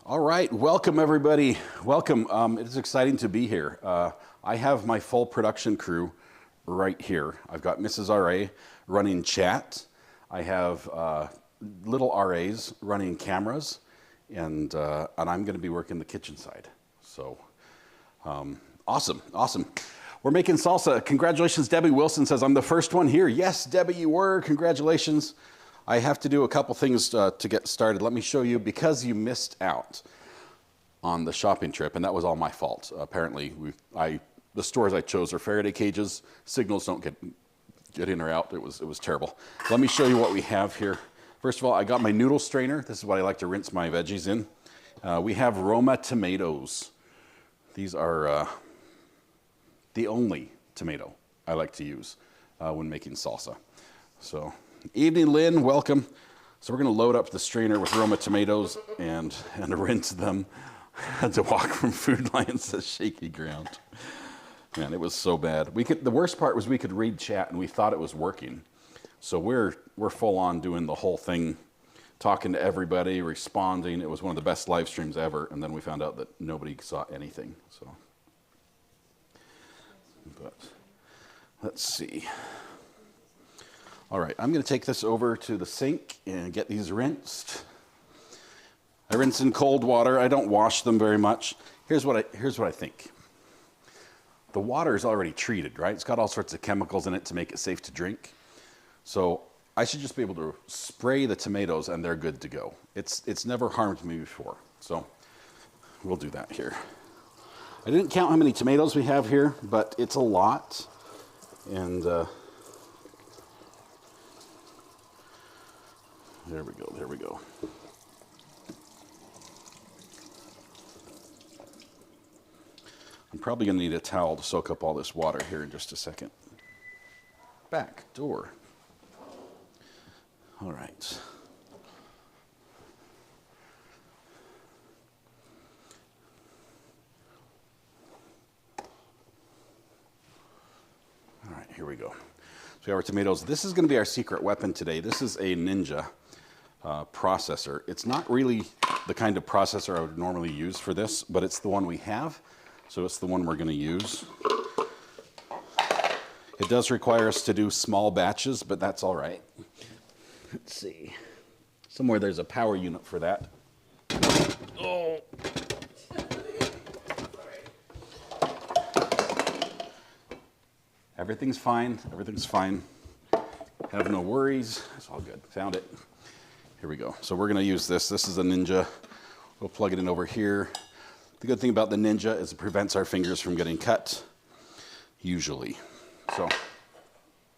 All right, welcome everybody. Welcome. It is exciting to be here. I have my full production crew right here. I've got Mrs. RA running chat. I have little RAs running cameras, and I'm going to be working the kitchen side. So, awesome. We're making salsa. Congratulations, Debbie Wilson says, I'm the first one here. Yes, Debbie, you were. Congratulations. I have to do a couple things to get started. Let me show you, because you missed out on the shopping trip, and that was all my fault. Apparently, the stores I chose are Faraday cages. Signals don't get in or out. It was terrible. Let me show you what we have here. First of all, I got my noodle strainer. This is what I like to rinse my veggies in. We have Roma tomatoes. These are the only tomato I like to use when making salsa. So, evening, Lynn, welcome. So we're gonna load up the strainer with Roma tomatoes and rinse them. I had to walk from Food Lion, says shaky ground. Man, it was so bad. The worst part was we could read chat and we thought it was working. So we're full on doing the whole thing, talking to everybody, responding. It was one of the best live streams ever, and then we found out that nobody saw anything. So, but let's see. All right, I'm going to take this over to the sink and get these rinsed. I rinse in cold water. I don't wash them very much. Here's what I think. The water is already treated, right? It's got all sorts of chemicals in it to make it safe to drink. So I should just be able to spray the tomatoes and they're good to go. It's never harmed me before. So we'll do that here. I didn't count how many tomatoes we have here, but it's a lot. And there we go. I'm probably going to need a towel to soak up all this water here in just a second. Back door. All right. All right, here we go. So we have our tomatoes. This is going to be our secret weapon today. This is a Ninja processor. It's not really the kind of processor I would normally use for this, but it's the one we have, so it's the one we're going to use. It does require us to do small batches, but that's all right. Let's see. Somewhere there's a power unit for that. Oh. Everything's fine. Everything's fine. Have no worries. It's all good. Found it. Here we go. So we're going to use this. This is a Ninja. We'll plug it in over here. The good thing about the Ninja is it prevents our fingers from getting cut, usually. So. Okay,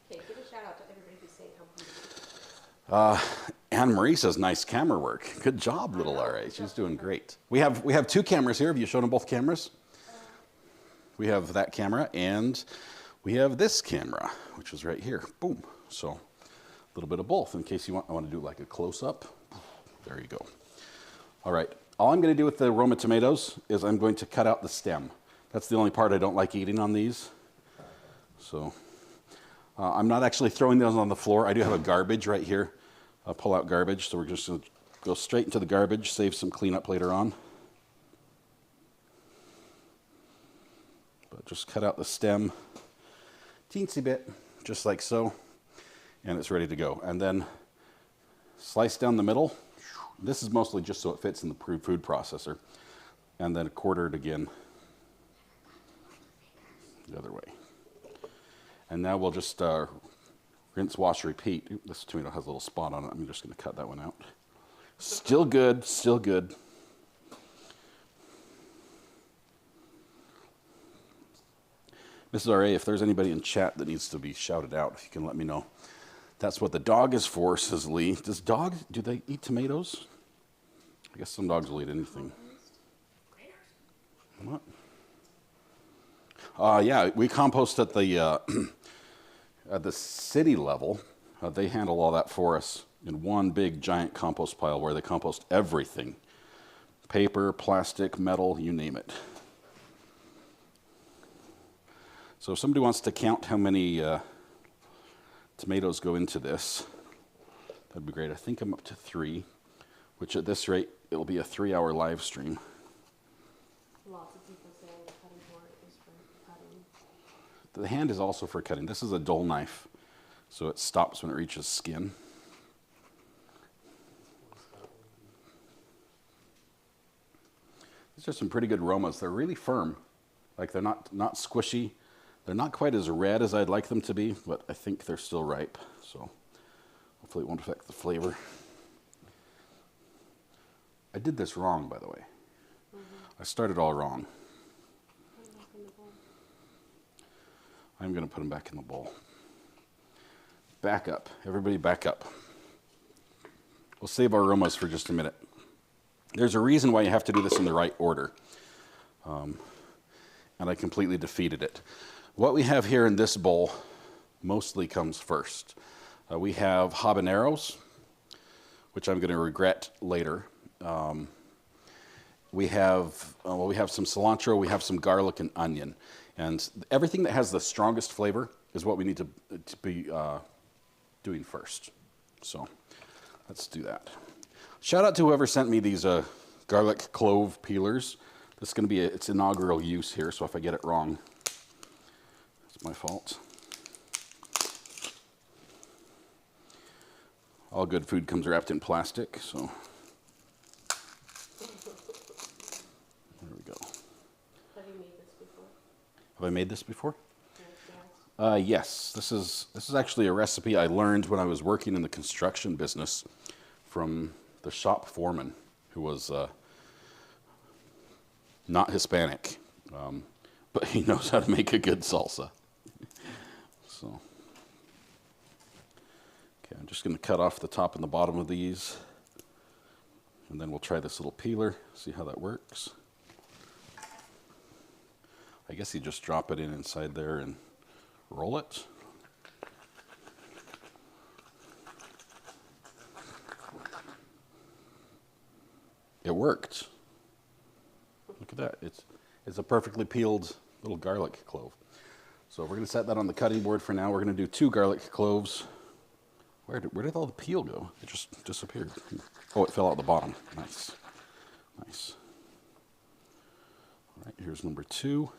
give a shout out to everybody who's saying how beautiful. Anne Marie says, nice camera work. Good job, little RA. She's doing great. We have two cameras here. Have you shown them both cameras? We have that camera, and we have this camera, which is right here. Boom. So a little bit of both in case I want to do like a close-up. There you go. All right. All I'm going to do with the Roma tomatoes is I'm going to cut out the stem. That's the only part I don't like eating on these. So I'm not actually throwing those on the floor. I do have a garbage right here. I'll pull out garbage, so we're just going to go straight into the garbage, save some cleanup later on. But just cut out the stem, teensy bit, just like so, and it's ready to go. And then slice down the middle. This is mostly just so it fits in the food processor. And then quarter it again the other way. And now we'll just rinse, wash, repeat. Oop, this tomato has a little spot on it. I'm just going to cut that one out. Still good, still good. Mrs. RA, if there's anybody in chat that needs to be shouted out, if you can let me know. That's what the dog is for, says Lee. Do they eat tomatoes? I guess some dogs will eat anything. What? Yeah, we compost at the city level. They handle all that for us in one big giant compost pile where they compost everything. Paper, plastic, metal, you name it. So if somebody wants to count how many tomatoes go into this, that'd be great. I think I'm up to 3. which at this rate, it'll be a 3-hour live stream. Lots of people say the cutting board is for cutting. The hand is also for cutting. This is a dull knife, so it stops when it reaches skin. These are some pretty good aromas. They're really firm. Like they're not squishy. They're not quite as red as I'd like them to be, but I think they're still ripe. So hopefully it won't affect the flavor. I did this wrong, by the way. I started all wrong. Put it back in the bowl. I'm going to put them back in the bowl. Back up. Everybody back up. We'll save our aromas for just a minute. There's a reason why you have to do this in the right order. And I completely defeated it. What we have here in this bowl mostly comes first. We have habaneros, which I'm going to regret later. We have some cilantro, we have some garlic and onion. And everything that has the strongest flavor is what we need to be doing first. So let's do that. Shout out to whoever sent me these garlic clove peelers. This is going to be its inaugural use here, so if I get it wrong, it's my fault. All good food comes wrapped in plastic, so there we go. Have you made this before? Have I made this before? Yes. Yes. This is actually a recipe I learned when I was working in the construction business from the shop foreman, who was not Hispanic, but he knows how to make a good salsa. So, okay, I'm just going to cut off the top and the bottom of these, and then we'll try this little peeler, see how that works. I guess you just drop it in inside there and roll it. It worked. Look at that. It's a perfectly peeled little garlic clove. So we're going to set that on the cutting board for now. We're going to do 2 garlic cloves. Where did all the peel go? It just disappeared. Oh, it fell out the bottom. Nice. Nice. All right, here's number 2.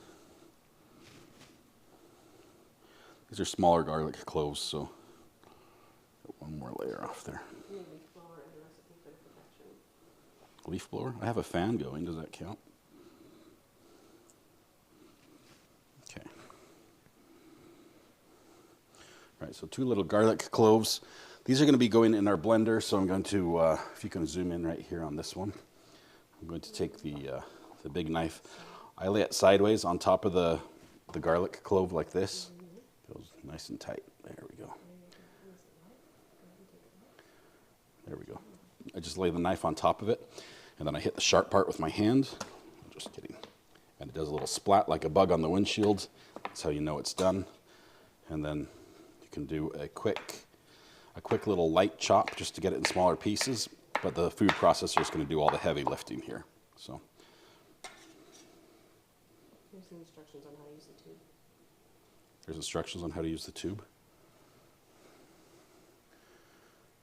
These are smaller garlic cloves, so put one more layer off there. You need leaf blower in the recipe for the perfection. Leaf blower? I have a fan going. Does that count? Okay. All right, so 2 little garlic cloves. These are going to be going in our blender, so I'm going to, if you can zoom in right here on this one, I'm going to take the big knife. I lay it sideways on top of the garlic clove like this. Goes nice and tight. There we go. There we go. I just lay the knife on top of it, and then I hit the sharp part with my hand. I'm just kidding. And it does a little splat like a bug on the windshield. That's how you know it's done. And then you can do a quick little light chop just to get it in smaller pieces. But the food processor is going to do all the heavy lifting here. So Here's the instructions on how to use the tube. there's instructions on how to use the tube.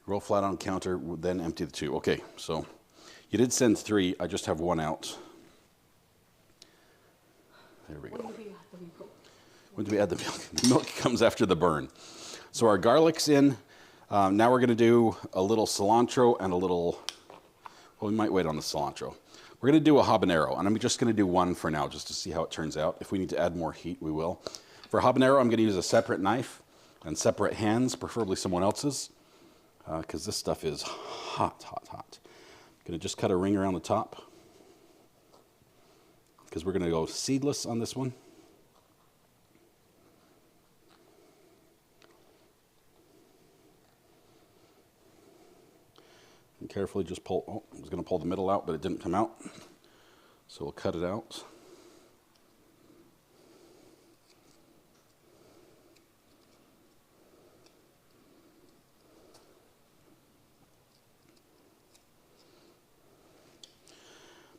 Roll flat on counter, then empty the tube. Okay, so you did send 3. I just have 1 out. There we go. When do we add the milk? When do we add the milk? The milk comes after the burn. So our garlic's in. Now we're going to do a little cilantro and a little, well, we might wait on the cilantro. We're going to do a habanero, and I'm just going to do 1 for now just to see how it turns out. If we need to add more heat, we will. For habanero, I'm going to use a separate knife and separate hands, preferably someone else's, because this stuff is hot, hot, hot. I'm going to just cut a ring around the top, because we're going to go seedless on this one. And carefully just pull, oh, I was going to pull the middle out, but it didn't come out. So we'll cut it out.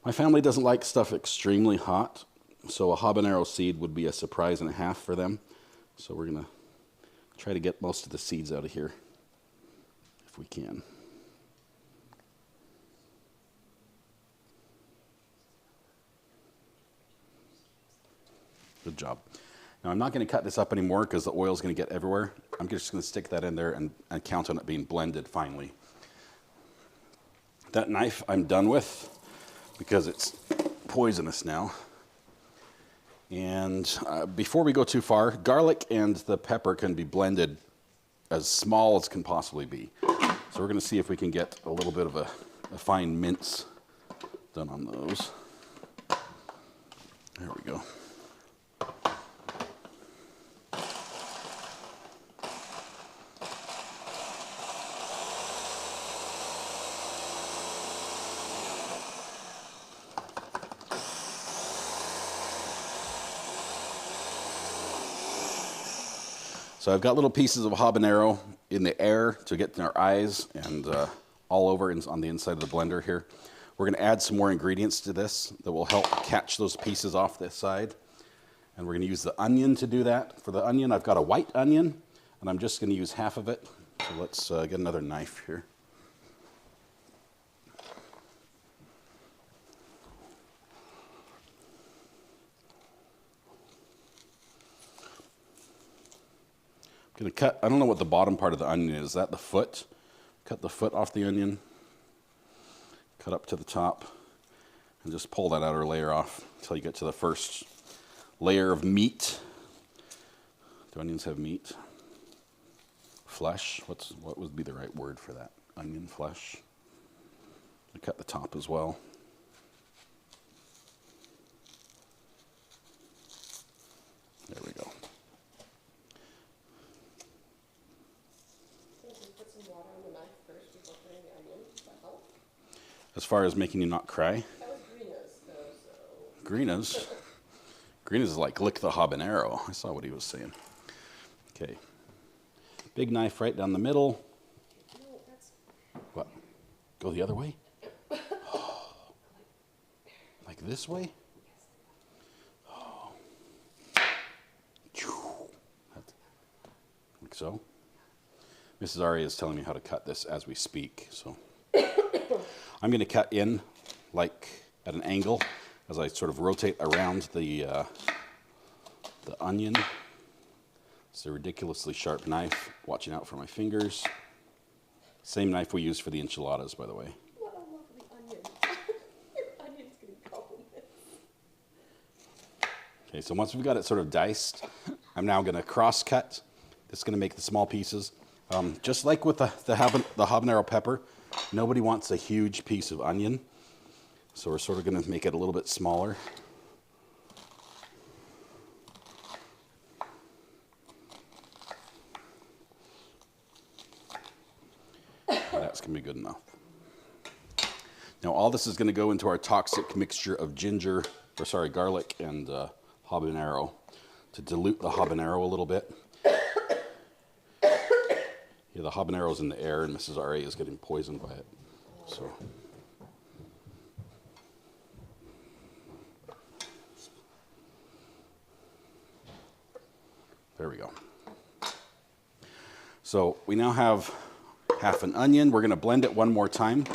My family doesn't like stuff extremely hot, so a habanero seed would be a surprise and a half for them. So we're going to try to get most of the seeds out of here if we can. Good job. Now I'm not going to cut this up anymore because the oil is going to get everywhere. I'm just going to stick that in there and count on it being blended finally. That knife I'm done with because it's poisonous now. And before we go too far, garlic and the pepper can be blended as small as can possibly be. So we're going to see if we can get a little bit of a fine mince done on those. There we go. So I've got little pieces of habanero in the air to get in our eyes and all over on the inside of the blender here. We're going to add some more ingredients to this that will help catch those pieces off this side. And we're going to use the onion to do that. For the onion, I've got a white onion, and I'm just going to use half of it. So let's get another knife here. I'm going to cut, I don't know what the bottom part of the onion is. Is that the foot? Cut the foot off the onion. Cut up to the top. And just pull that outer layer off until you get to the first layer of meat. Do onions have meat? Flesh? What would be the right word for that? Onion flesh. I cut the top as well. There we go. As far as making you not cry? That was Greena's, though, so. Greena's? Greena's is like lick the habanero. I saw what he was saying. Okay. Big knife right down the middle. No, that's... What? Go the other way? Like this way? Oh. Like so. Mrs. Ari is telling me how to cut this as we speak, so. I'm going to cut in like at an angle as I sort of rotate around the onion. It's a ridiculously sharp knife. Watching out for my fingers. Same knife we use for the enchiladas, by the way. What a lovely onion. Your onion's going to go in this. Okay, so once we've got it sort of diced, I'm now going to cross cut. This is going to make the small pieces. Just like with the habanero pepper, nobody wants a huge piece of onion. So we're sort of going to make it a little bit smaller. That's going to be good enough. Now all this is going to go into our toxic mixture of garlic and habanero to dilute the habanero a little bit. Yeah, the habanero's in the air and Mrs. R.A. is getting poisoned by it. So there we go. So we now have half an onion. We're going to blend it one more time,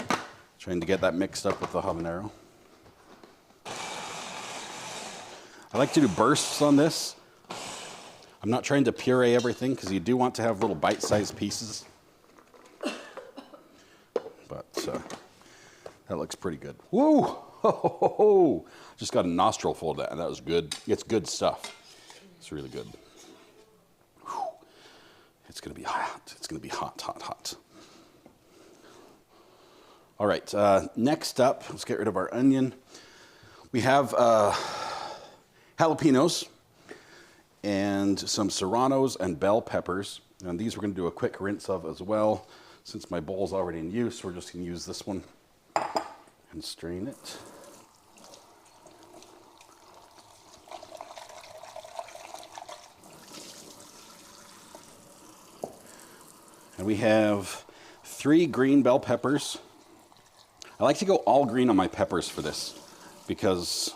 trying to get that mixed up with the habanero. I like to do bursts on this. I'm not trying to puree everything because you do want to have little bite-sized pieces. But that looks pretty good. Woo! Ho, ho, ho, ho. Just got a nostril full of that, and that was good. It's good stuff. It's really good. Whew. It's going to be hot. It's going to be hot, hot, hot. All right, next up, let's get rid of our onion. We have jalapenos and some serranos and bell peppers. And these we're going to do a quick rinse of as well. Since my bowl's already in use, we're just going to use this one and strain it. And we have 3 green bell peppers. I like to go all green on my peppers for this because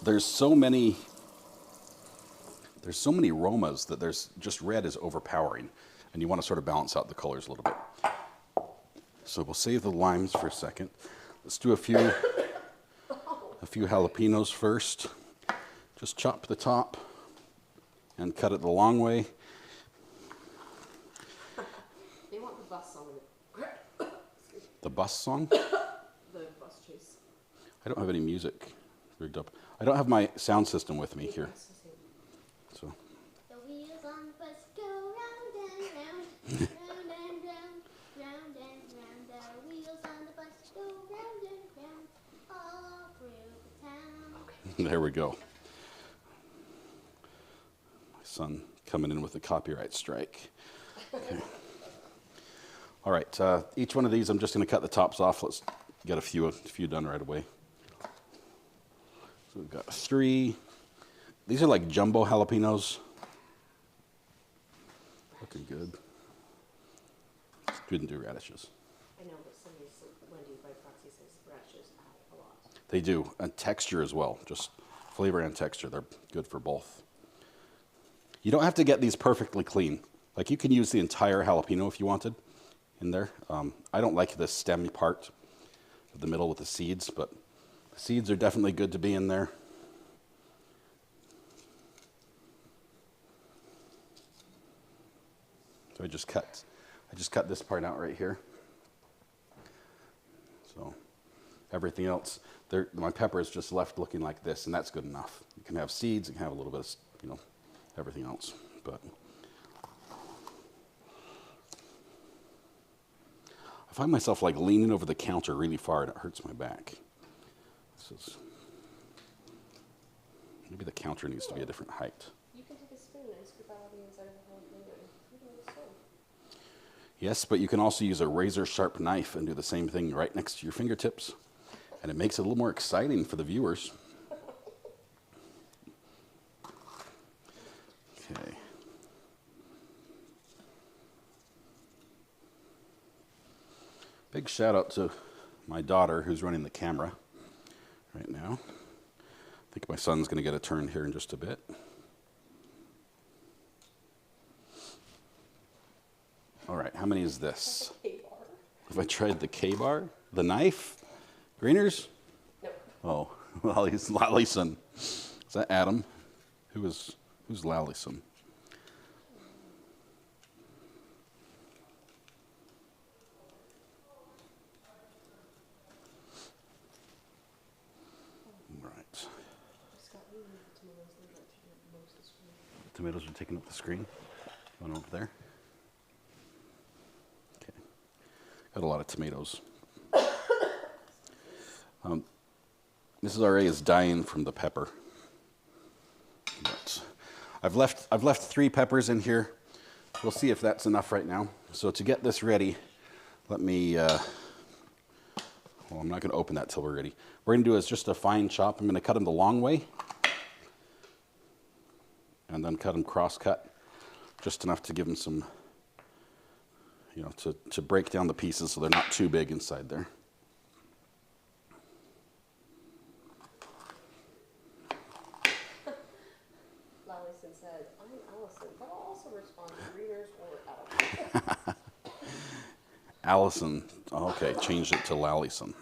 there's so many aromas that there's just red is overpowering, and you want to sort of balance out the colors a little bit. So we'll save the limes for a second. Let's do a few jalapenos first. Just chop the top and cut it the long way. They want the bus song. The bus song? The bus chase. I don't have any music rigged up. I don't have my sound system with me here. So. The wheels on the bus go round and round, round and round, round and round. The wheels on the bus go round and round, all through the town. There we go. My son coming in with a copyright strike. Okay. All right, each one of these, I'm just going to cut the tops off. Let's get a few done right away. So we've got 3. These are like jumbo jalapenos. Looking good. Didn't do radishes. I know, but somebody, Wendy by proxy says radishes add a lot. They do, and texture as well. Just flavor and texture. They're good for both. You don't have to get these perfectly clean. Like you can use the entire jalapeno if you wanted in there. I don't like the stem part of the middle with the seeds, but the seeds are definitely good to be in there. So I just cut this part out right here. So everything else, my pepper is just left looking like this, and that's good enough. You can have seeds, you can have a little bit of, everything else. But I find myself like leaning over the counter really far, and it hurts my back. Maybe the counter needs to be a different height. You can take a spoon and scoop out all the inside of the jalapeno and put it in the stove. Yes, but you can also use a razor-sharp knife and do the same thing right next to your fingertips, and it makes it a little more exciting for the viewers. Okay. Big shout out to my daughter who's running the camera right now. I think my son's going to get a turn here in just a bit. All right, how many is this? K-bar. Have I tried the K-bar? The knife? Greeners? Nope. Oh, well, he's Lallyson. Is that Adam? Who's Lallyson? Right. Tomatoes are taking up the screen. One over there. Okay. Got a lot of tomatoes. Mrs. R.A. is dying from the pepper. But I've left 3 peppers in here. We'll see if that's enough right now. So to get this ready, let me, well, I'm not going to open that till we're ready. What we're going to do is just a fine chop. I'm going to cut them the long way. And then cut them cross-cut, just enough to give them some, to break down the pieces so they're not too big inside there. Lallyson said, I'm Allison, but I'll also respond to readers or Allison. Allison, okay, changed it to Lallyson.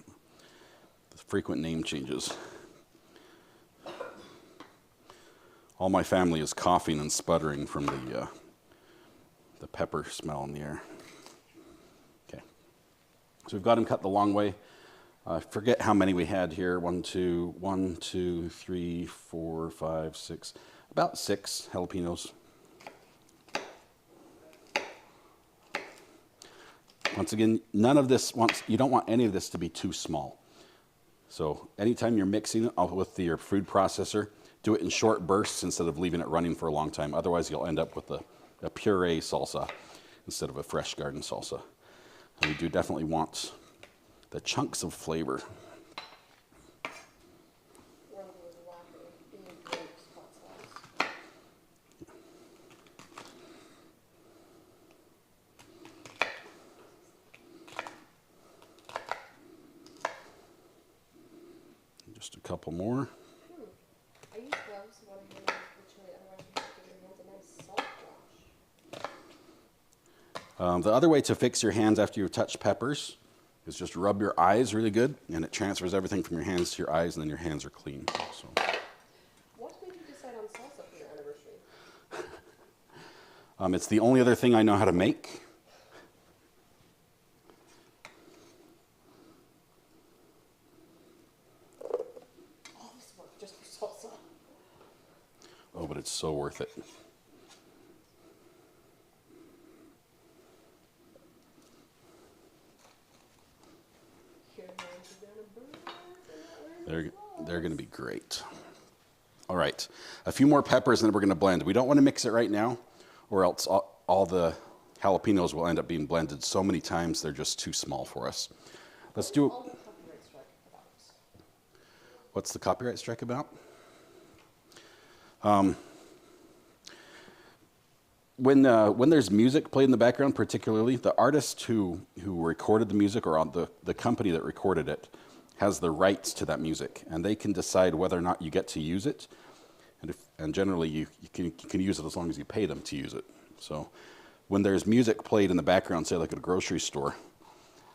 The frequent name changes. All my family is coughing and sputtering from the pepper smell in the air. Okay, so we've got them cut the long way. I forget how many we had here. 1, 2, 3, 4, 5, 6. About 6 jalapenos. Once again, you don't want any of this to be too small. So anytime you're mixing it with your food processor, do it in short bursts instead of leaving it running for a long time. Otherwise, you'll end up with a puree salsa instead of a fresh garden salsa. And we do definitely want the chunks of flavor. Just a couple more. I use gloves when I'm handling the chili, otherwise you have to give your hands a nice salt wash. The other way to fix your hands after you've touched peppers is just rub your eyes really good, and it transfers everything from your hands to your eyes, and then your hands are clean. So. What made you It's the only other thing I know how to make. All this work just for salsa. Oh, but it's so worth it. Your hands are gonna burn. They're not wearing They're going to be great. All right, a few more peppers and then we're going to blend. We don't want to mix it right now or else all the jalapenos will end up being blended so many times they're just too small for us. Let's do it. all the copyright strike about. What's the copyright strike about? When there's music played in the background, particularly, the artist who recorded the music or the company that recorded it has the rights to that music, and they can decide whether or not you get to use it. And generally, you can use it as long as you pay them to use it. So when there's music played in the background, say like at a grocery store,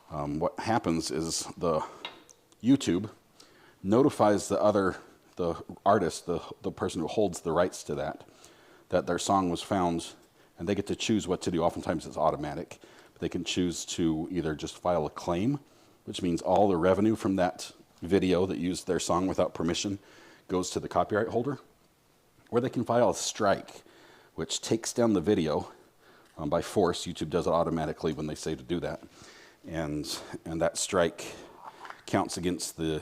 what happens is the YouTube notifies the artist, the person who holds the rights to that their song was found, and they get to choose what to do. Oftentimes it's automatic. But they can choose to either just file a claim, which means all the revenue from that video that used their song without permission goes to the copyright holder, or they can file a strike, which takes down the video by force. YouTube does it automatically when they say to do that, and that strike counts against the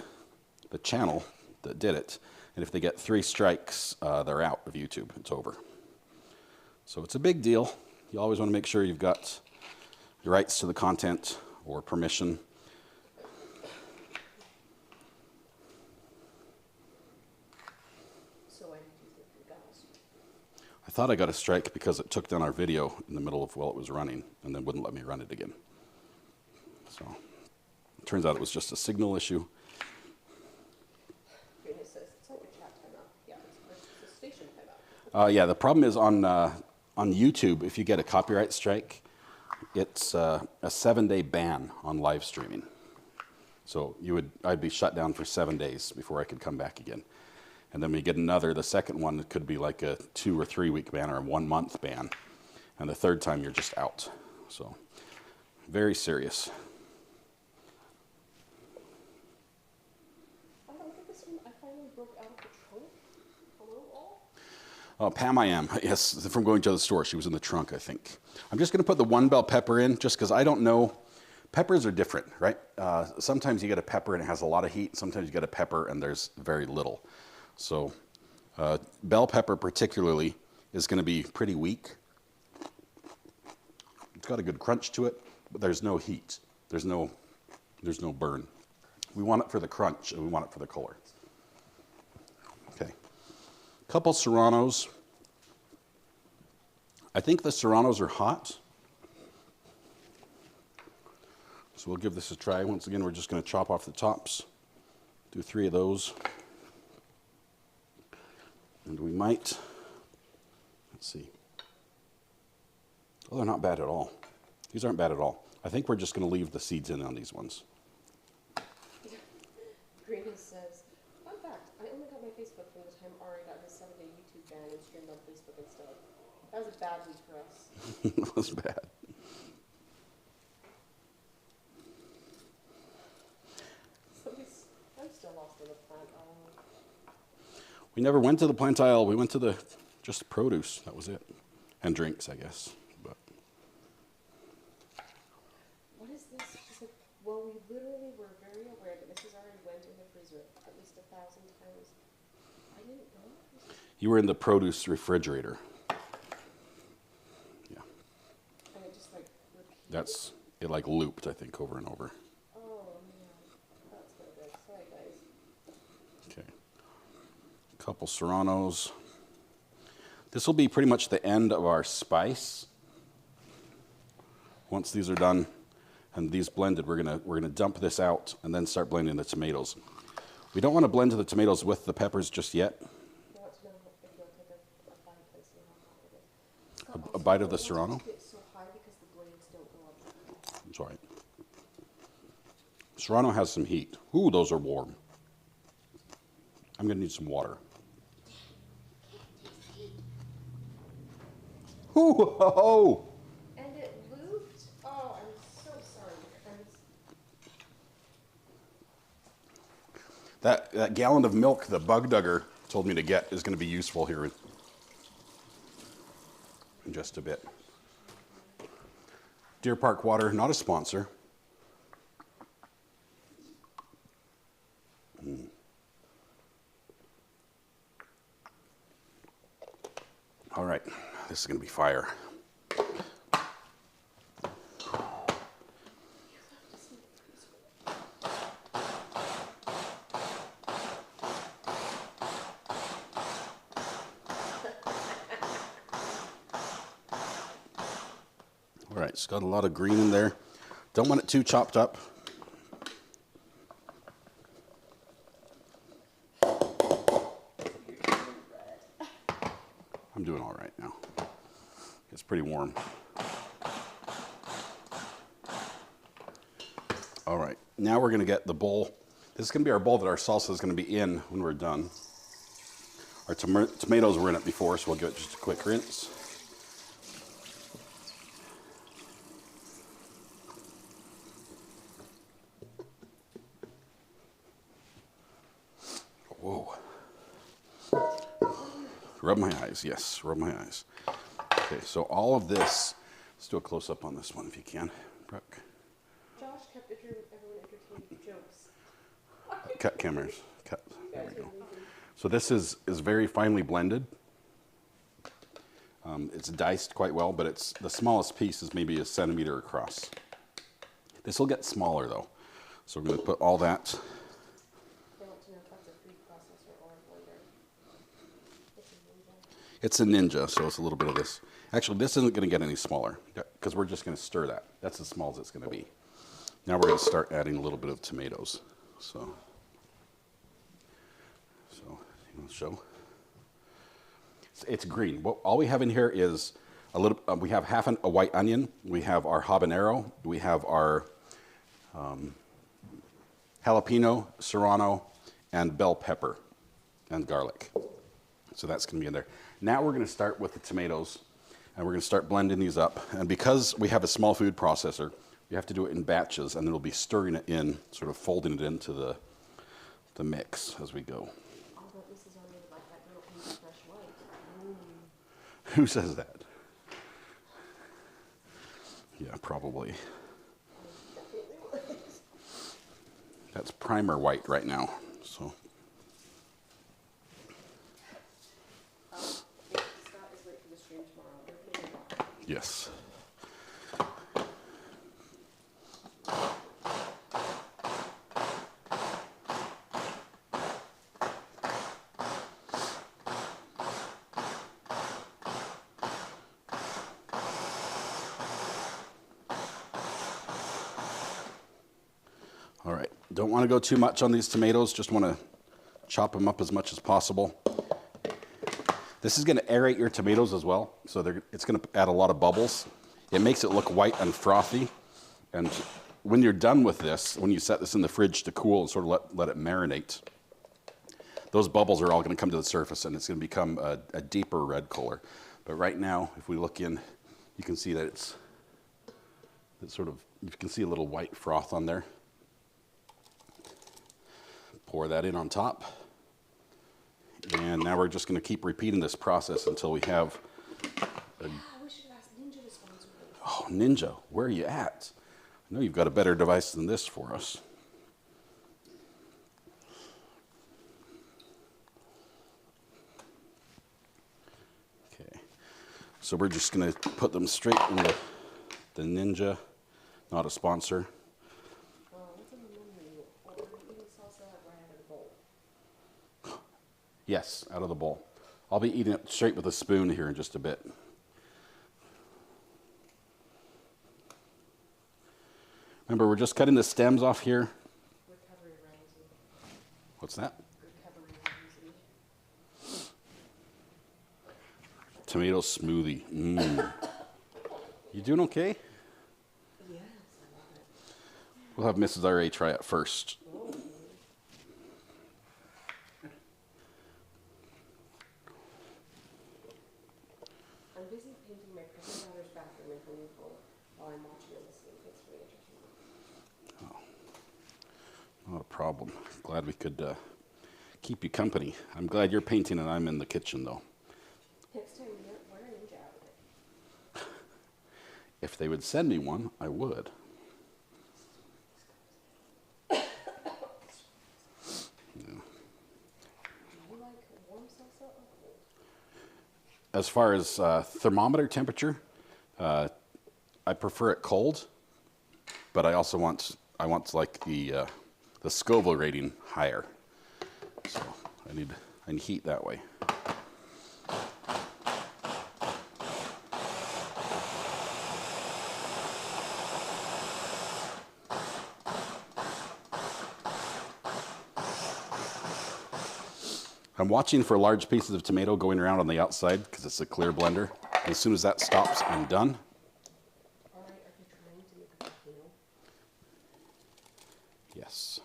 channel that did it. And if they get 3 strikes, they're out of YouTube. It's over. So it's a big deal. You always want to make sure you've got your rights to the content or permission. So why did you think you got us? I thought I got a strike because it took down our video in the middle of while it was running and then wouldn't let me run it again. So it turns out it was just a signal issue. It says it's like a chat timeout. Yeah, it's a station timeout. Yeah, the problem is on YouTube, if you get a copyright strike, it's a 7-day ban on live streaming. So I'd be shut down for 7 days before I could come back again. And then we get the second one, it could be like a 2 or 3 week ban or a 1 month ban. And the third time you're just out. So very serious. Look at this one. I finally broke out of the trunk. Hello, all? Oh, Pam, I am. Yes, from going to the store. She was in the trunk, I think. I'm just going to put the 1 bell pepper in just because I don't know. Peppers are different, right? Sometimes you get a pepper and it has a lot of heat. Sometimes you get a pepper and there's very little. So bell pepper particularly is going to be pretty weak. It's got a good crunch to it, but there's no heat. There's no burn. We want it for the crunch and we want it for the color. Okay. Couple serranos. I think the serranos are hot. So we'll give this a try. Once again, we're just going to chop off the tops. Do 3 of those. And we might, let's see. Oh, they're not bad at all. These aren't bad at all. I think we're just going to leave the seeds in on these ones. Green says, fun fact, I only got my Facebook from the time Ari got his 7-day YouTube ban and streamed on Facebook instead. That was a bad week for us. That was bad. I'm still lost in the plant aisle. We never went to the plant aisle. We went to just produce. That was it. And drinks, I guess. But What is this? She said, well, we literally were very aware that Mrs. Ari went in the freezer at least 1,000 times. I didn't know. you were in the produce refrigerator. Yeah. And it just like repeated. That's, it like looped, I think, over and over. Oh, man. That's no good. Sorry, guys. Okay. Couple serranos. This will be pretty much the end of our spice. Once these are done and these blended, we're gonna dump this out and then start blending the tomatoes. We don't want to blend the tomatoes with the peppers just yet. I want to know if you'll take a bite and see how hot it is. A bite of the serrano? It's so high because the blades don't go up. It's all right. Serrano has some heat. Ooh, those are warm. I'm gonna need some water. Oh, And it looped. Oh, I'm so sorry. that gallon of milk the bug dugger told me to get is going to be useful here in just a bit. Deer Park Water, not a sponsor. All right, this is going to be fire. All right, it's got a lot of green in there. Don't want it too chopped up. I'm doing all right now. It's pretty warm. All right, now we're going to get the bowl. This is going to be our bowl that our salsa is going to be in when we're done. Our tomatoes were in it before, so we'll give it just a quick rinse. Whoa. Rub my eyes, yes, rub my eyes. Okay, so all of this, let's do a close-up on this one if you can, Brooke. Josh kept everyone entertained with jokes. Cut cameras, cut, there we go. So this is very finely blended. It's diced quite well, but it's the smallest piece is maybe a centimeter across. This will get smaller though. So we're going to put all that. They want to know if that's a food processor or a blender. It's a Ninja. It's a Ninja, so it's a little bit of this. Actually, this isn't going to get any smaller because we're just going to stir that. That's as small as it's going to be. Now we're going to start adding a little bit of tomatoes. So you want to show? It's green. All we have in here is a little. We have half a white onion. We have our habanero. We have our jalapeno, serrano, and bell pepper, and garlic. So that's going to be in there. Now we're going to start with the tomatoes, and we're going to start blending these up. And because we have a small food processor, we have to do it in batches, and then we'll be stirring it in, sort of folding it into the mix as we go. Although this is already like that girl in the fresh white. Who says that? Yeah, probably. That's primer white right now. So. Scott is late for the stream tomorrow. We're getting back. Yes. All right, don't want to go too much on these tomatoes, just want to chop them up as much as possible. This is going to aerate your tomatoes as well, so it's going to add a lot of bubbles. It makes it look white and frothy, and when you're done with this, when you set this in the fridge to cool and sort of let it marinate, those bubbles are all going to come to the surface and it's going to become a deeper red color. But right now, if we look in, you can see that it's sort of, you can see a little white froth on there. Pour that in on top. And now we're just going to keep repeating this process until we have We should ask Ninja to sponsor this. Oh, Ninja, where are you at? I know you've got a better device than this for us. Okay, so we're just going to put them straight in the Ninja, not a sponsor. What's on the menu? Or eating salsa right out of the bowl. Yes, out of the bowl. I'll be eating it straight with a spoon here in just a bit. Remember, we're just cutting the stems off here. Recovery Ramsey. What's that? Recovery Ramsey. Tomato smoothie. Mmm. You doing okay? Yes, I love it. We'll have Mrs. R.A. try it first. I'm busy painting my problem. Glad we could keep you company. I'm glad you're painting and I'm in the kitchen, though. Next time you wear a ninja outfit. If they would send me one, I would. You like warm salsa or cold? As far as thermometer temperature, I prefer it cold, but I also want like the Scoville rating higher. So I need heat that way. I'm watching for large pieces of tomato going around on the outside because it's a clear blender. And as soon as that stops, I'm done. All right, are you trying to make a volcano? Yes.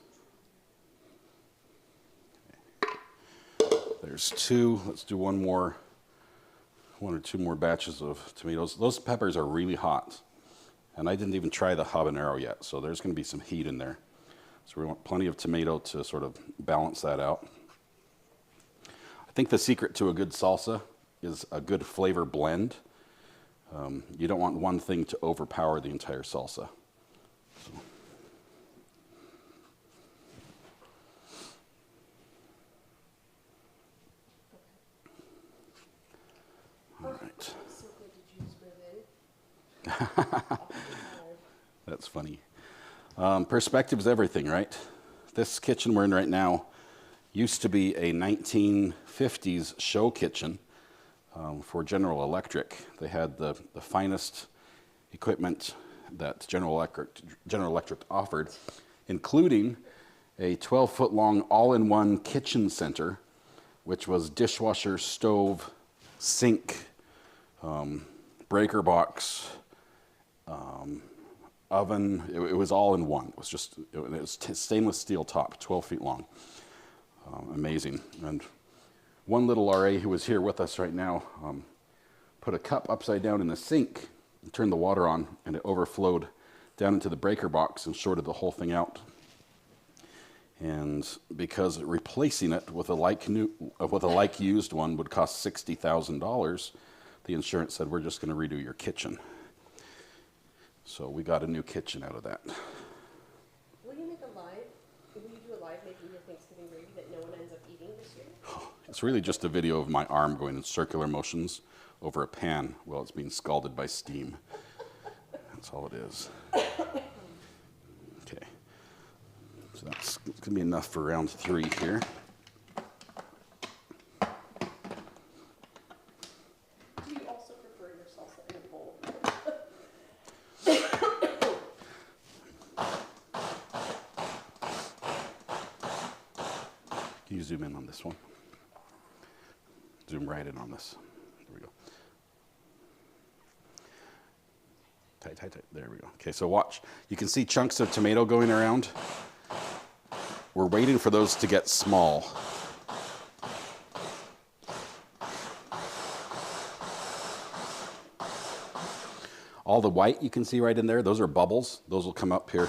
Okay. There's two. Let's do one or two more batches of tomatoes. Those peppers are really hot. And I didn't even try the habanero yet, so there's going to be some heat in there. So we want plenty of tomato to sort of balance that out. I think the secret to a good salsa is a good flavor blend. You don't want one thing to overpower the entire salsa. So. All right. So good to juice within. That's funny. Perspective is everything, right? This kitchen we're in right now used to be a 1950s show kitchen for General Electric. They had the finest equipment that General Electric offered, including a 12-foot long all-in-one kitchen center, which was dishwasher, stove, sink, breaker box, oven. It was all in one. It was stainless steel top, 12 feet long. Amazing. And one little RA who was here with us right now put a cup upside down in the sink and turned the water on, and it overflowed down into the breaker box and shorted the whole thing out. And because replacing it with a like used one would cost $60,000, the insurance said, we're just going to redo your kitchen. So we got a new kitchen out of that. Will you do a live making your Thanksgiving gravy that no one ends up eating this year? It's really just a video of my arm going in circular motions over a pan while it's being scalded by steam. That's all it is. Okay. So that's going to be enough for round 3 here. Do you also prefer your salsa in a bowl? Can you zoom in on this one? Zoom right in on this. There we go. Tight, tight, tight. There we go. Okay, so watch. You can see chunks of tomato going around. We're waiting for those to get small. All the white you can see right in there, those are bubbles. Those will come up here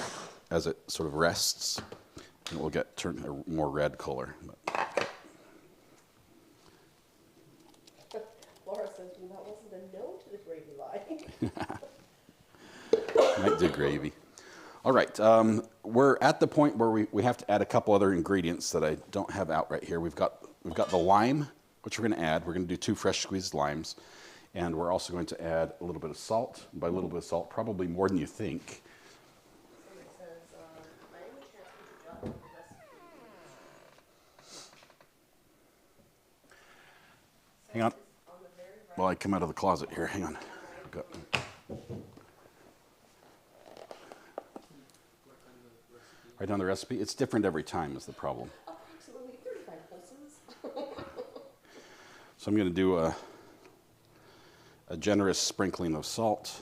as it sort of rests, and it will get turned a more red color. Laura says, well, that wasn't a no to the gravy line. Might do gravy. All right, we're at the point where we have to add a couple other ingredients that I don't have out right here. We've got the lime, which we're going to add. We're going to do 2 fresh squeezed limes. And we're also going to add a little bit of salt. By a little bit of salt, probably more than you think. Somebody says, by any chance, could you drop the recipe? Hang on. On the very right. While I come out of the closet here, hang on. Write down the recipe. It's different every time is the problem. Approximately 35 pulses. So I'm going to do a generous sprinkling of salt.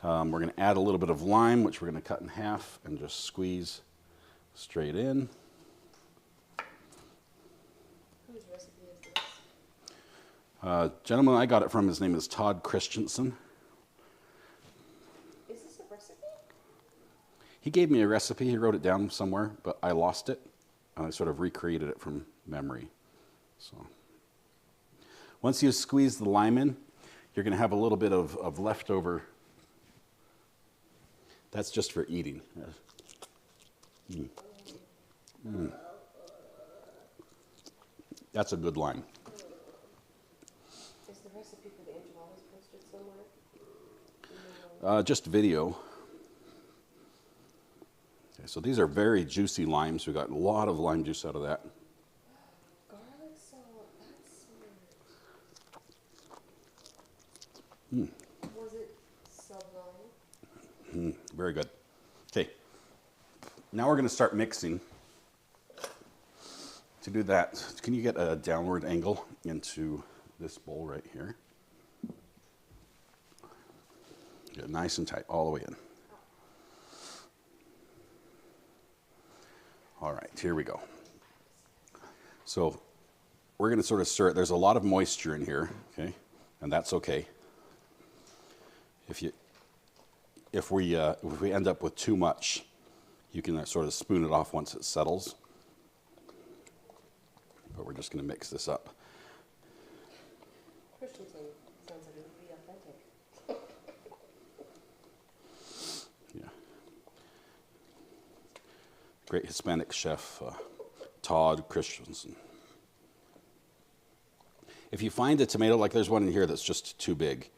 We're going to add a little bit of lime, which we're going to cut in half and just squeeze straight in. Whose recipe is this? Gentleman I got it from, his name is Todd Christensen. recipe? He gave me a recipe. He wrote it down somewhere, but I lost it. And I sort of recreated it from memory. So once you squeeze the lime in, you're going to have a little bit of leftover. That's just for eating. That's a good lime. Is the recipe for the enchiladas posted somewhere? Just video. Okay, so these are very juicy limes. We got a lot of lime juice out of that. Garlic salt, that's smart. Was it sublime? Very good. Okay, now we're going to start mixing. To do that, can you get a downward angle into this bowl right here? Get it nice and tight all the way in. All right, here we go. So we're going to sort of stir it. There's a lot of moisture in here, okay, and that's okay. If we end up with too much, you can sort of spoon it off once it settles. But we're just going to mix this up. Christensen sounds like it would be authentic. Yeah. Great Hispanic chef, Todd Christensen. If you find a tomato, like there's one in here that's just too big,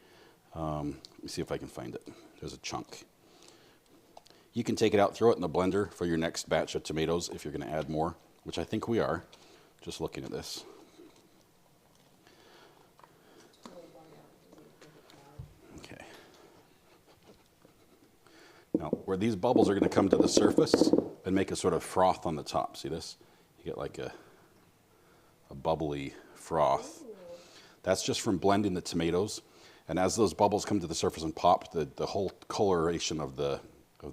let me see if I can find it. There's a chunk. You can take it out, throw it in the blender for your next batch of tomatoes if you're going to add more, which I think we are, just looking at this. Okay. Now, where these bubbles are going to come to the surface and make a sort of froth on the top. See this? You get like a bubbly froth. That's just from blending the tomatoes. And as those bubbles come to the surface and pop, the whole coloration of the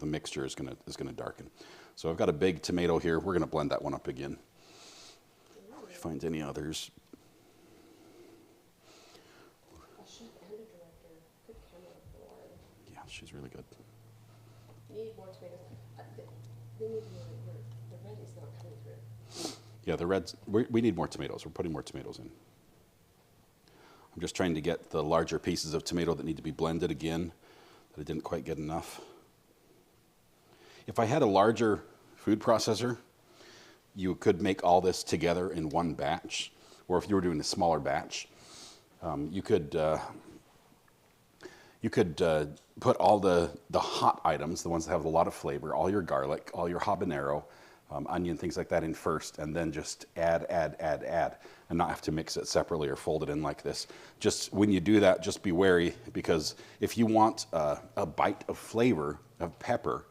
mixture is going to darken. So I've got a big tomato here. We're going to blend that one up again. If you find any others. A chef and a director. Good camera board. Yeah, she's really good. You need more tomatoes. They need to know that the red is not coming through. Yeah, the reds, we need more tomatoes. We're putting more tomatoes in. I'm just trying to get the larger pieces of tomato that need to be blended again, that I didn't quite get enough. If I had a larger food processor, you could make all this together in one batch, or if you were doing a smaller batch, you could put all the hot items, the ones that have a lot of flavor, all your garlic, all your habanero, onion, things like that in first, and then just add, and not have to mix it separately or fold it in like this. Just when you do that, just be wary, because if you want a bite of flavor of pepper,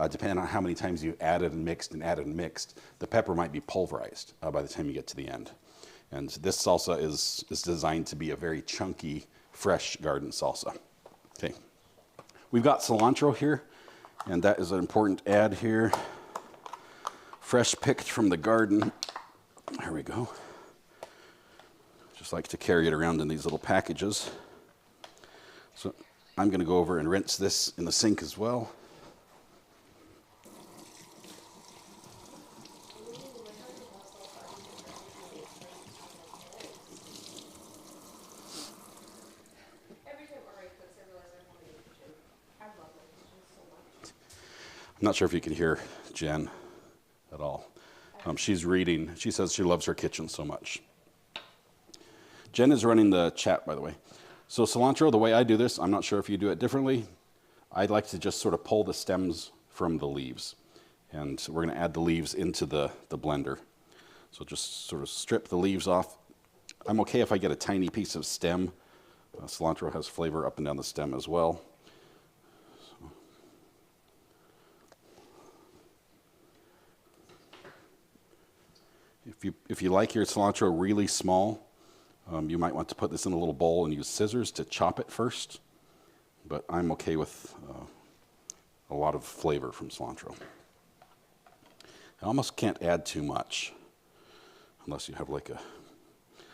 depending on how many times you added and mixed, the pepper might be pulverized by the time you get to the end. And this salsa is designed to be a very chunky, fresh garden salsa. Okay, we've got cilantro here, and that is an important add here. Fresh picked from the garden. There we go. Just like to carry it around in these little packages. So I'm going to go over and rinse this in the sink as well. I'm not sure if you can hear Jen at all. She's reading. She says she loves her kitchen so much. Jen is running the chat, by the way. So cilantro, the way I do this, I'm not sure if you do it differently. I'd like to just sort of pull the stems from the leaves. And we're going to add the leaves into the blender. So just sort of strip the leaves off. I'm okay if I get a tiny piece of stem. Cilantro has flavor up and down the stem as well. If you like your cilantro really small, you might want to put this in a little bowl and use scissors to chop it first. But I'm okay with a lot of flavor from cilantro. I almost can't add too much unless you have like a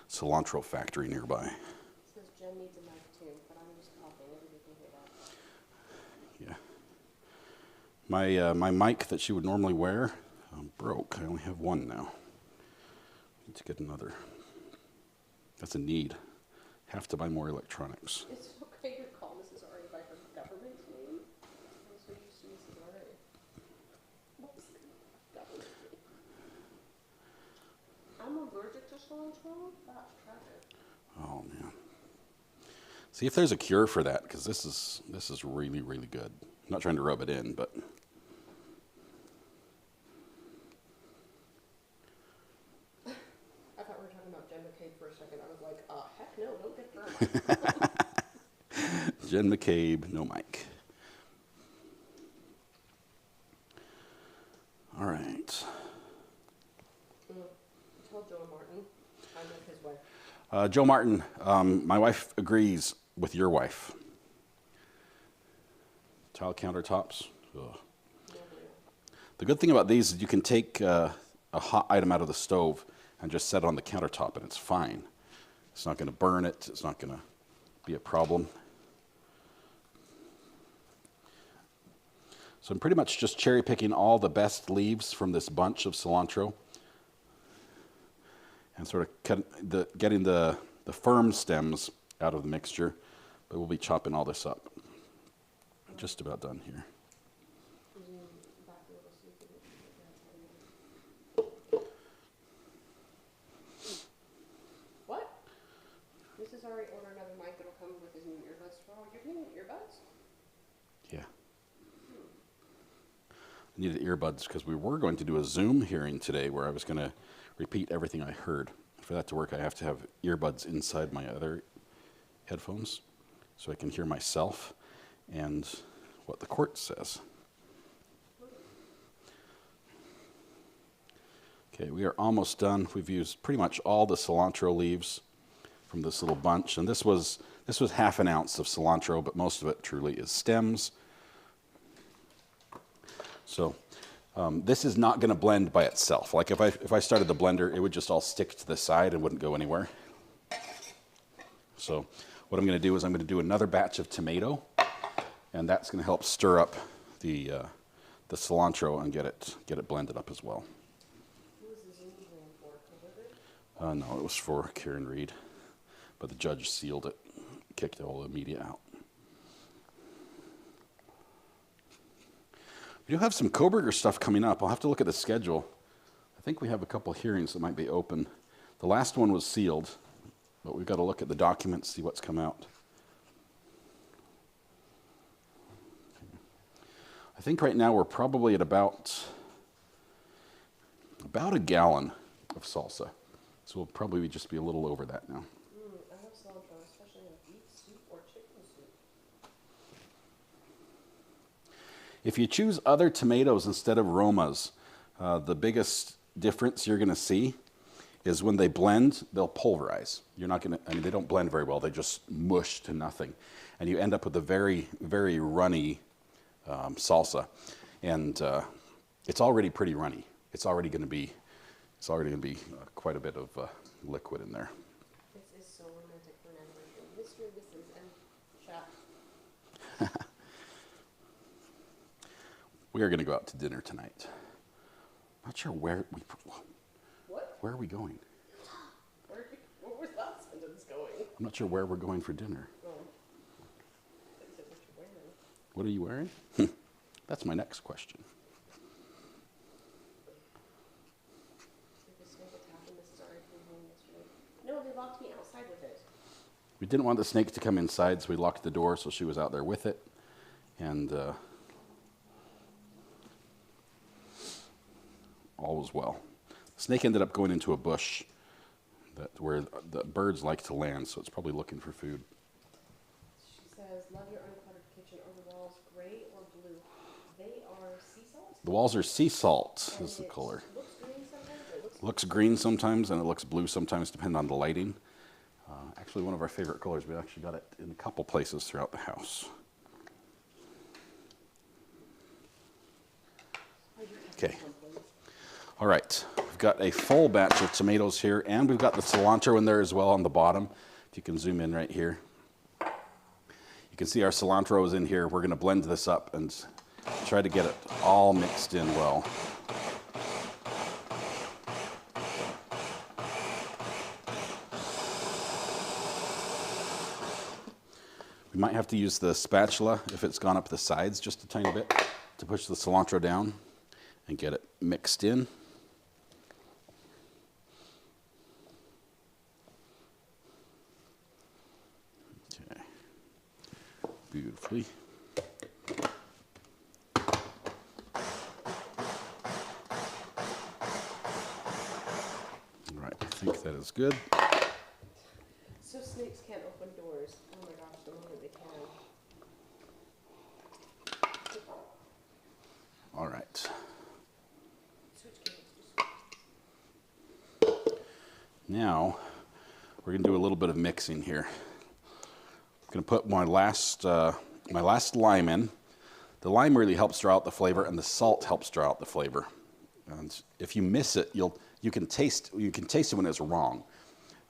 cilantro factory nearby. It says Jen needs a mic too, but I'm just coughing. Everybody can hear that. Yeah. My mic that she would normally wear broke. I only have one now. Need to get another. That's a need. Have to buy more electronics. It's okay to call Mrs. Ari by her government name. I'm so used to Mrs. Ari. What's government name? I'm allergic to cilantro. That's tragic. Oh man. See if there's a cure for that, because this is really, really good. I'm not trying to rub it in, but I thought we were talking about Jen McCabe for a second. I was like, heck no, don't get her. Jen McCabe, no mic. All right. Tell Joe Martin I met his wife. Joe Martin, my wife agrees with your wife. Tile countertops. Ugh. The good thing about these is you can take a hot item out of the stove and just set it on the countertop and it's fine. It's not going to burn it. It's not going to be a problem. So I'm pretty much just cherry picking all the best leaves from this bunch of cilantro and sort of getting the firm stems out of the mixture, but we'll be chopping all this up. Just about done here. What? Mrs. Ari ordered another mic that'll come with his new earbuds tomorrow. You're getting earbuds? Yeah. I needed earbuds because we were going to do a Zoom hearing today where I was going to repeat everything I heard. For that to work, I have to have earbuds inside my other headphones so I can hear myself and what the court says. Okay, we are almost done. We've used pretty much all the cilantro leaves from this little bunch, and this was half an ounce of cilantro, but most of it truly is stems. So this is not going to blend by itself. Like if I started the blender, it would just all stick to the side and wouldn't go anywhere. So what I'm going to do is I'm going to do another batch of tomato, and that's going to help stir up the cilantro and get it blended up as well. Who was the Zoom plan for? COVID? No, it was for Karen Reed, but the judge sealed it, kicked all the media out. We do have some Coburger stuff coming up. I'll have to look at the schedule. I think we have a couple hearings that might be open. The last one was sealed, but we've got to look at the documents, see what's come out. I think right now we're probably at about a gallon of salsa. So we'll probably just be a little over that now. I love cilantro, especially in beef soup or chicken soup. If you choose other tomatoes instead of Romas, the biggest difference you're going to see is when they blend, they'll pulverize. You're not going to, I mean, they don't blend very well. They just mush to nothing. And you end up with a very, very runny salsa. And it's already pretty runny. It's already going to be quite a bit of liquid in there. This is so romantic for an anniversary. Mr. and Mrs. and Chef. We are going to go out to dinner tonight. Not sure where we. What? Where are we going? Where was that sentence going? I'm not sure where we're going for dinner. Oh. I said what you're wearing. What are you wearing? That's my next question. Did the snake attack when Mrs. Ari came home yesterday? No, they locked me outside with it. We didn't want the snake to come inside, so we locked the door, so she was out there with it. And all was well. The snake ended up going into a bush where the birds like to land, so it's probably looking for food. She says, love your uncluttered kitchen. Are the walls gray or blue? They are sea salt. The walls are sea salt, And is the it color. looks green sometimes. It Looks green sometimes, and it looks blue sometimes, depending on the lighting. Actually, one of our favorite colors. We actually got it in a couple places throughout the house. Okay. All right. We've got a full batch of tomatoes here, and we've got the cilantro in there as well on the bottom. If you can zoom in right here. You can see our cilantro is in here. We're going to blend this up and Try to get it all mixed in well. We might have to use the spatula if it's gone up the sides just a tiny bit to push the cilantro down and get it mixed in. Okay, beautifully. All right, I think that is good. So snakes can't open doors. Oh my gosh, the moment they can. All right. Switch games. Now, we're going to do a little bit of mixing here. I'm going to put my last lime in. The lime really helps draw out the flavor, and the salt helps draw out the flavor. And if you miss it, you can taste it when it's wrong,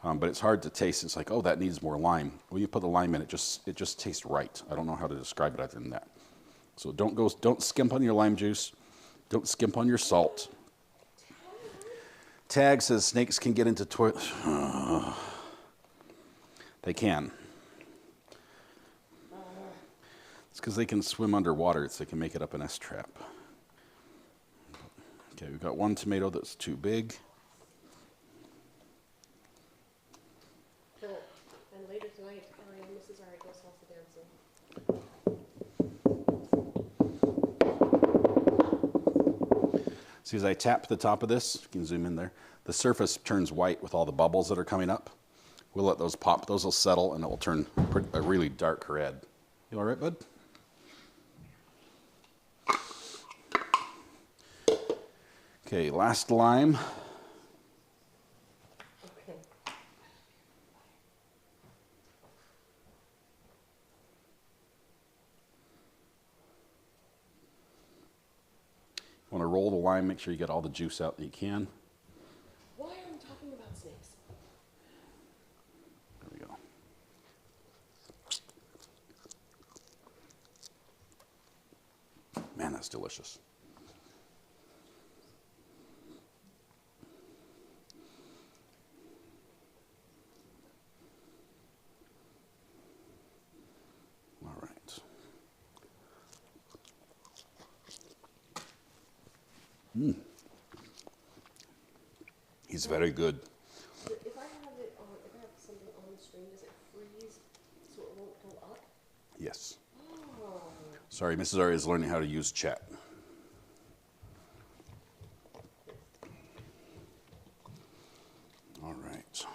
but it's hard to taste. It's like, oh, that needs more lime. When you put the lime in, it just tastes right. I don't know how to describe it other than that. So don't skimp on your lime juice. Don't skimp on your salt. Tag says snakes can get into toilets. They can. It's because they can swim underwater, so they can make it up an S-trap. Okay, we've got one tomato that's too big. Cool. And later tonight, Ellie and Mrs. Ari go salsa dancing. See, as I tap the top of this, you can zoom in there, the surface turns white with all the bubbles that are coming up. We'll let those pop. Those will settle, and it will turn a really dark red. You all right, bud? Okay, last lime. Okay. You want to roll the lime, make sure you get all the juice out that you can. Why are we talking about snakes? There we go. Man, that's delicious. All right. He's very good. If I have it on, if I have something on the screen, does it freeze so it won't go up? Yes. Oh. Sorry, Mrs. Ari is learning how to use chat. All right.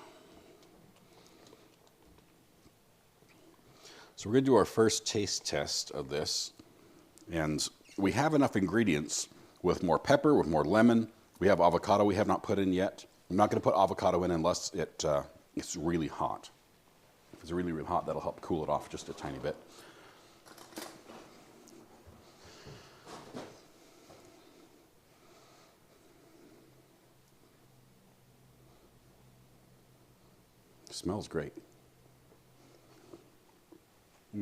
So we're going to do our first taste test of this. And we have enough ingredients with more pepper, with more lemon. We have avocado we have not put in yet. I'm not going to put avocado in unless it's really hot. If it's really, really hot, that'll help cool it off just a tiny bit. Smells great. We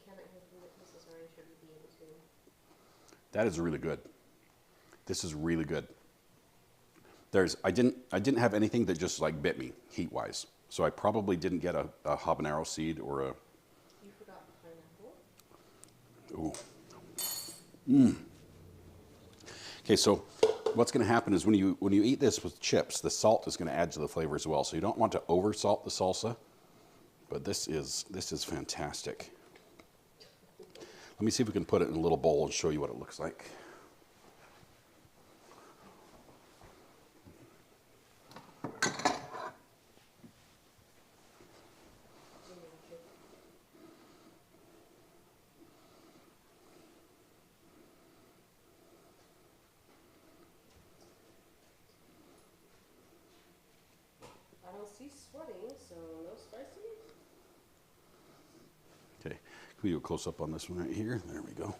cannot hear from Mrs. Ari, should we be able to? That is really good. This is really good. I didn't have anything that just like bit me heat-wise. So I probably didn't get a habanero seed or a. You forgot the pineapple? Ooh. Okay, so what's going to happen is when you eat this with chips, the salt is going to add to the flavor as well. So you don't want to over salt the salsa, but this is fantastic. Let me see if we can put it in a little bowl and show you what it looks like. I don't see sweating, so no spicy. Okay, can we do a close-up on this one right here? There we go.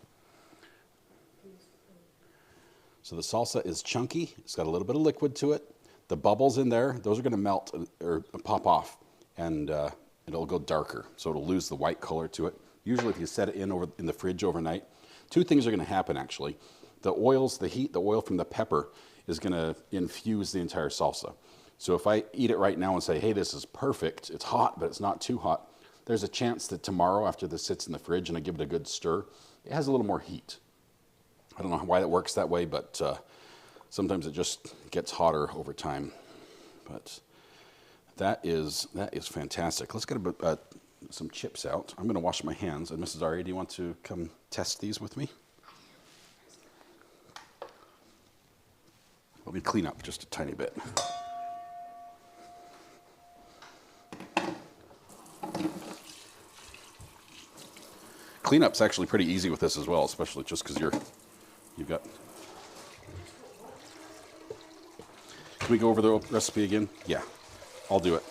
So the salsa is chunky. It's got a little bit of liquid to it. The bubbles in there, those are going to melt or pop off. And it'll go darker. So it'll lose the white color to it. Usually if you set it in the fridge overnight, two things are going to happen actually. The oils, the heat, the oil from the pepper is going to infuse the entire salsa. So if I eat it right now and say, hey, this is perfect, it's hot, but it's not too hot, there's a chance that tomorrow after this sits in the fridge and I give it a good stir, it has a little more heat. I don't know why it works that way, but sometimes it just gets hotter over time. But that is fantastic. Let's get some chips out. I'm going to wash my hands. And Mrs. Ari, do you want to come test these with me? Let me clean up just a tiny bit. Cleanup's actually pretty easy with this as well, especially just because you've got. Can we go over the recipe again? Yeah, I'll do it.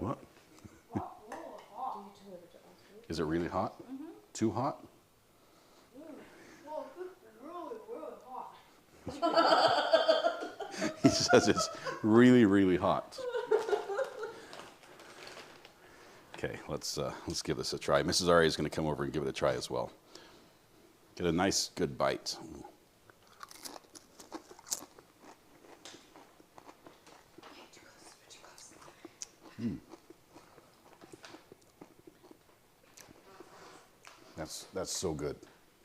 What? Is it really hot? Mm-hmm. Too hot? Well, this is really, really hot. He says it's really, really hot. Okay, let's give this a try. Mrs. Ari is going to come over and give it a try as well. Get a nice, good bite. That's so good.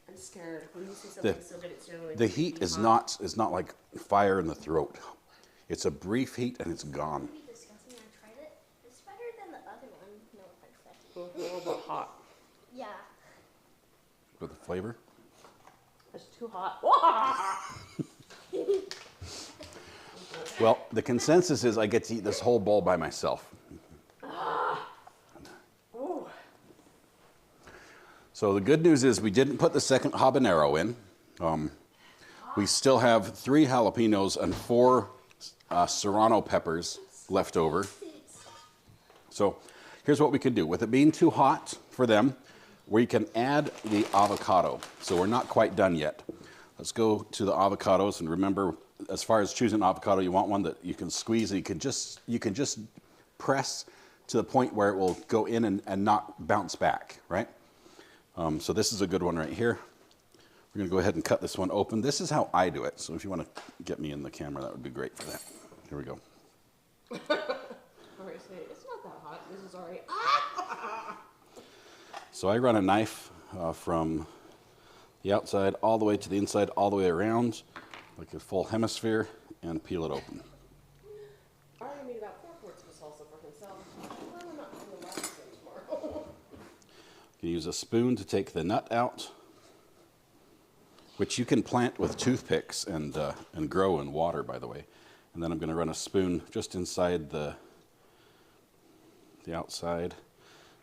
I'm scared. When you say something so good, it's generally The heat is not like fire in the throat. It's a brief heat and it's gone. It's disgusting. I tried it. It's better than the other one. No offense, a little bit hot. Yeah. With the flavor? It's too hot. Well, the consensus is I get to eat this whole bowl by myself. So the good news is we didn't put the second habanero in. We still have 3 jalapenos and 4 serrano peppers left over. So here's what we can do. With it being too hot for them, we can add the avocado. So we're not quite done yet. Let's go to the avocados, and remember, as far as choosing avocado, you want one that you can squeeze. You can just press to the point where it will go in and not bounce back, right? So this is a good one right here. We're going to go ahead and cut this one open. This is how I do it. So if you want to get me in the camera, that would be great for that. Here we go. All right, say it's not that hot. This is already. Ah! So I run a knife from the outside all the way to the inside, all the way around, like a full hemisphere, and peel it open. I already made about 4 quarts of salsa for himself. I'm not doing the last thing tomorrow. You can use a spoon to take the nut out, which you can plant with toothpicks and grow in water, by the way. And then I'm going to run a spoon just inside the outside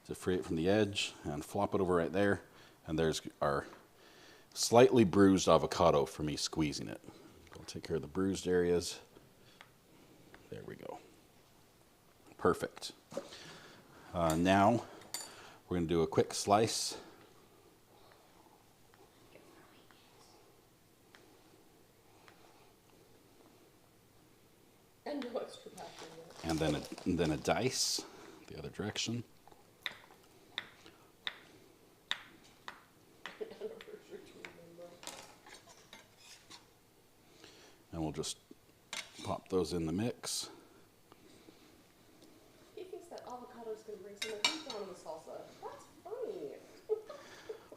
to free it from the edge and flop it over right there. And there's our slightly bruised avocado for me squeezing it. I'll take care of the bruised areas. There we go. Perfect. Now we're going to do a quick slice. And no extra passion yet. And then a dice the other direction. And we'll just pop those in the mix. He thinks that avocado is going to bring some of the heat down in the salsa. That's funny.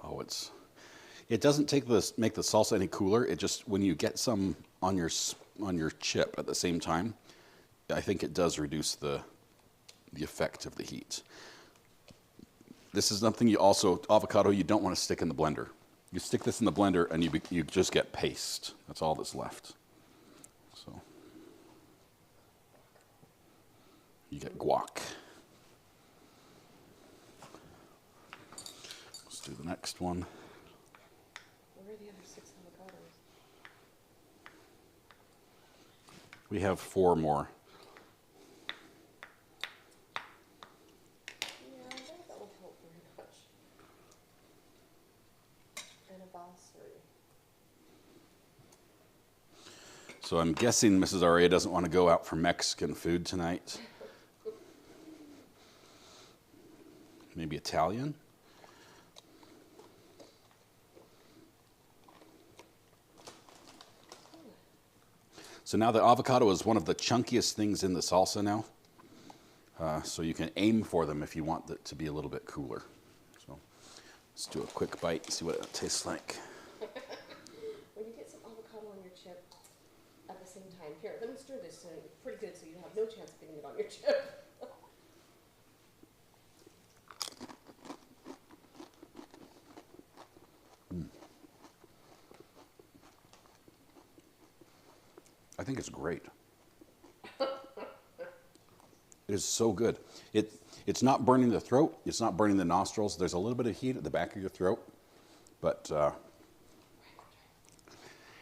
Oh, it doesn't make the salsa any cooler. It just, when you get some on your chip at the same time, I think it does reduce the effect of the heat. This is something avocado you don't want to stick in the blender. You stick this in the blender and you just get paste. That's all that's left. So you get guac. Let's do the next one. Where are the other 6 avocados? We have 4 more. Yeah, I think that will help very much. And a basseri. So I'm guessing Mrs. Aria doesn't want to go out for Mexican food tonight. Maybe Italian? So now the avocado is one of the chunkiest things in the salsa now. So you can aim for them if you want it to be a little bit cooler. So let's do a quick bite and see what it tastes like. When you get some avocado on your chip at the same time, here, let me stir this so it's pretty good so you have no chance of getting it on your chip. I think it's great. It is so good. It's not burning the throat. It's not burning the nostrils. There's a little bit of heat at the back of your throat, but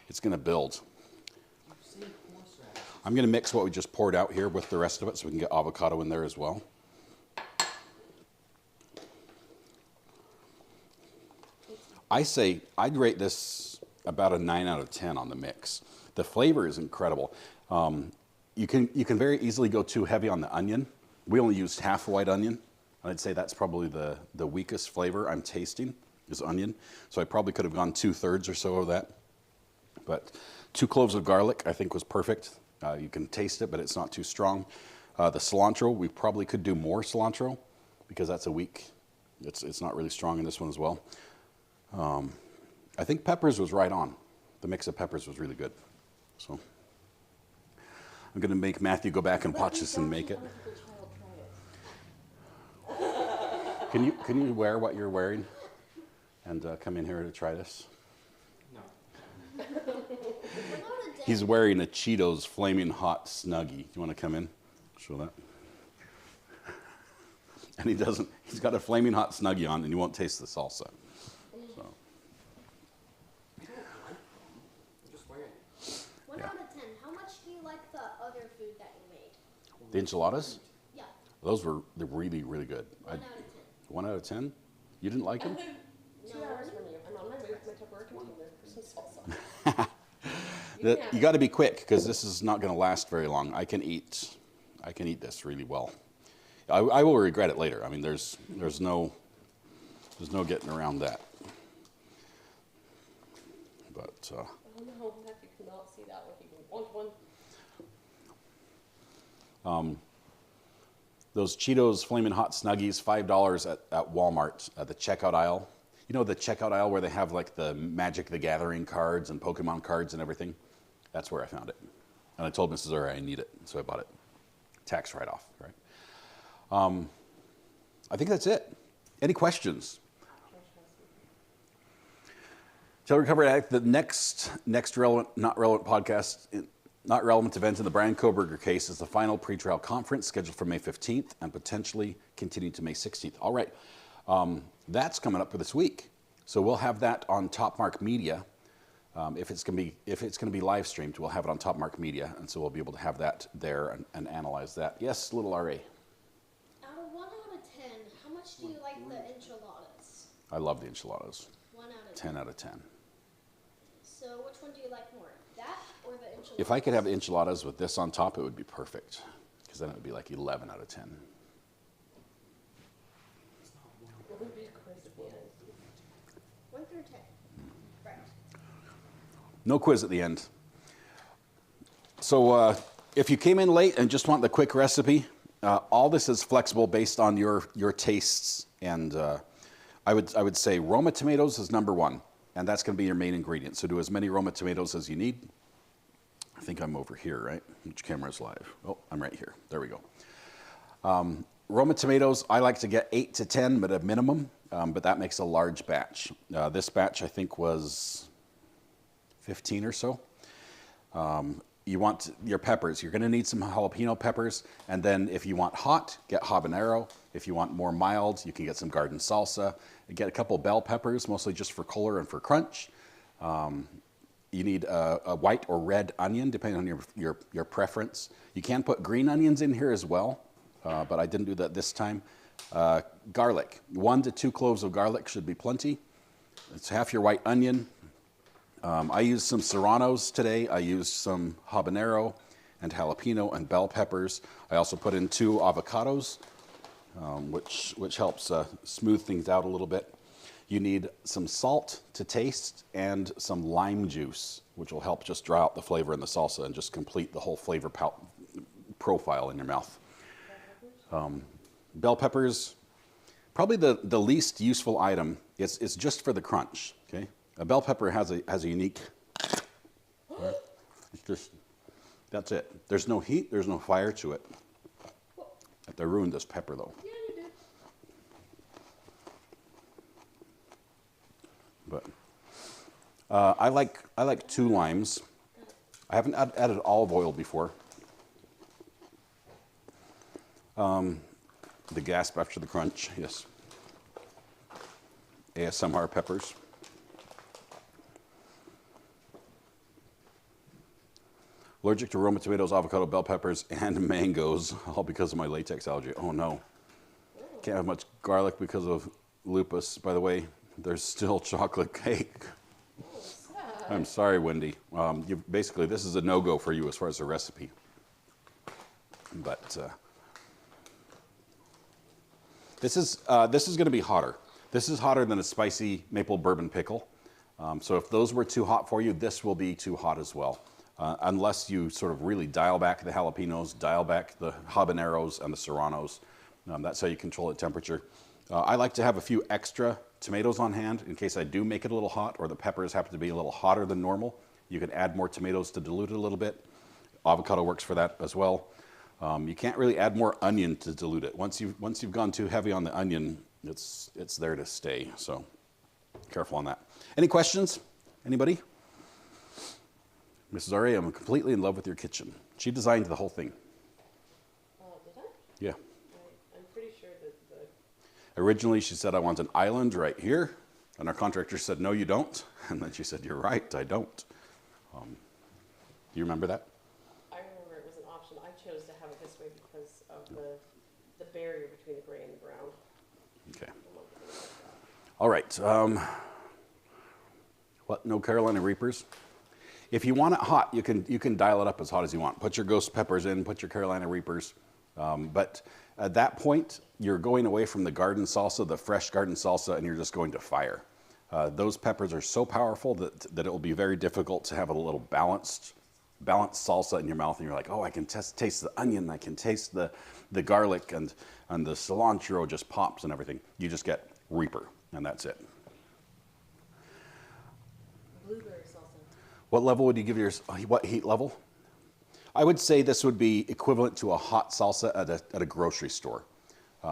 it's going to build. I'm going to mix what we just poured out here with the rest of it so we can get avocado in there as well. I'd rate this about a 9 out of 10 on the mix. The flavor is incredible. You can very easily go too heavy on the onion. We only used half a white onion. I'd say that's probably the weakest flavor I'm tasting is onion. So I probably could have gone 2/3 or so of that. But 2 cloves of garlic I think was perfect. You can taste it, but it's not too strong. The cilantro, we probably could do more cilantro because that's a weak. It's not really strong in this one as well. I think peppers was right on. The mix of peppers was really good. So I'm going to make Matthew go back and watch this and make it. Can you wear what you're wearing and come in here to try this? We're not a day. He's wearing a Cheetos Flaming Hot Snuggie. You want to come in? Show that. And he's got a Flaming Hot Snuggie on and you won't taste the salsa. So. 1 out of 10. How much do you like the other food that you made? The enchiladas? Yeah. They're really, really good. 1 out of 10. 1 out of 10? You didn't like them? 2 hours from you. I'm on my way with my Tupperware container for some salsa. You got to be quick because this is not going to last very long. I can eat this really well. I will regret it later. I mean, there's no getting around that. But Oh no, Matthew cannot see that one. He would want one. those Cheetos Flaming Hot Snuggies, $5 at Walmart at the checkout aisle. You know the checkout aisle where they have like the Magic the Gathering cards and Pokemon cards and everything? That's where I found it. And I told Mrs. Uri I need it, so I bought it. Tax write-off, right? I think that's it. Any questions? Tell Recovery Addict, the next relevant, not relevant podcast, not relevant event in the Brian Koberger case is the final pretrial conference scheduled for May 15th and potentially continuing to May 16th. All right, that's coming up for this week. So we'll have that on Top Mark Media. If it's going to be live streamed, we'll have it on Top Mark Media, and so we'll be able to have that there and analyze that. Yes, little RA. Out of 1 out of 10, how much do you like the enchiladas? I love the enchiladas. 1 out of 10. 10 out of 10. So which one do you like more, that or the enchiladas? If I could have enchiladas with this on top, it would be perfect, because then it would be like 11 out of 10. It would be a quiz at the end. 1 through 10. Right. No quiz at the end. So if you came in late and just want the quick recipe, all this is flexible based on your tastes. And I would say Roma tomatoes is number 1, and that's going to be your main ingredient. So do as many Roma tomatoes as you need. I think I'm over here, right? Which camera's live? Oh, I'm right here. There we go. Roma tomatoes, I like to get 8 to 10, but a minimum. But that makes a large batch. This batch, I think, was 15 or so. You want your peppers. You're going to need some jalapeno peppers. And then if you want hot, get habanero. If you want more mild, you can get some garden salsa. And get a couple bell peppers, mostly just for color and for crunch. You need a white or red onion, depending on your preference. You can put green onions in here as well, but I didn't do that this time. Garlic, 1 to 2 cloves of garlic should be plenty. It's half your white onion. I used some serranos today. I used some habanero and jalapeno and bell peppers. I also put in 2 avocados, which helps smooth things out a little bit. You need some salt to taste and some lime juice, which will help just draw out the flavor in the salsa and just complete the whole flavor profile in your mouth. Bell peppers, probably the least useful item. It's just for the crunch. Okay, a bell pepper has a unique. It's just, that's it. There's no heat. There's no fire to it. They ruined this pepper though. Yeah, you did. But I like 2 limes. I haven't added olive oil before. The gasp after the crunch, yes. ASMR peppers. Allergic to Roma tomatoes, avocado, bell peppers, and mangoes, all because of my latex allergy. Oh no. Can't have much garlic because of lupus. By the way, there's still chocolate cake. I'm sorry, Wendy. Basically, this is a no-go for you as far as the recipe. But this is going to be hotter. This is hotter than a spicy maple bourbon pickle. So if those were too hot for you, this will be too hot as well. Unless you sort of really dial back the jalapenos, dial back the habaneros and the serranos. That's how you control the temperature. I like to have a few extra tomatoes on hand in case I do make it a little hot or the peppers happen to be a little hotter than normal. You can add more tomatoes to dilute it a little bit. Avocado works for that as well. You can't really add more onion to dilute it. Once you've gone too heavy on the onion, it's there to stay. So careful on that. Any questions? Anybody? Mrs. R.A., I'm completely in love with your kitchen. She designed the whole thing. Did I? Yeah. I'm pretty sure that the... Originally, she said, I want an island right here. And our contractor said, no, you don't. And then she said, you're right, I don't. Do you remember that? I remember it was an option. I chose to have it this way because of the barrier between the gray and the brown. Okay. All right. What? No Carolina Reapers? If you want it hot, you can dial it up as hot as you want. Put your ghost peppers in, put your Carolina Reapers. But at that point, you're going away from the garden salsa, the fresh garden salsa, and you're just going to fire. Those peppers are so powerful that it will be very difficult to have a little balanced salsa in your mouth. And you're like, oh, I can taste the onion, I can taste the garlic, and the cilantro just pops and everything. You just get Reaper, and that's it. Blueberry salsa. What level would you give yours? What heat level? I would say this would be equivalent to a hot salsa at a grocery store.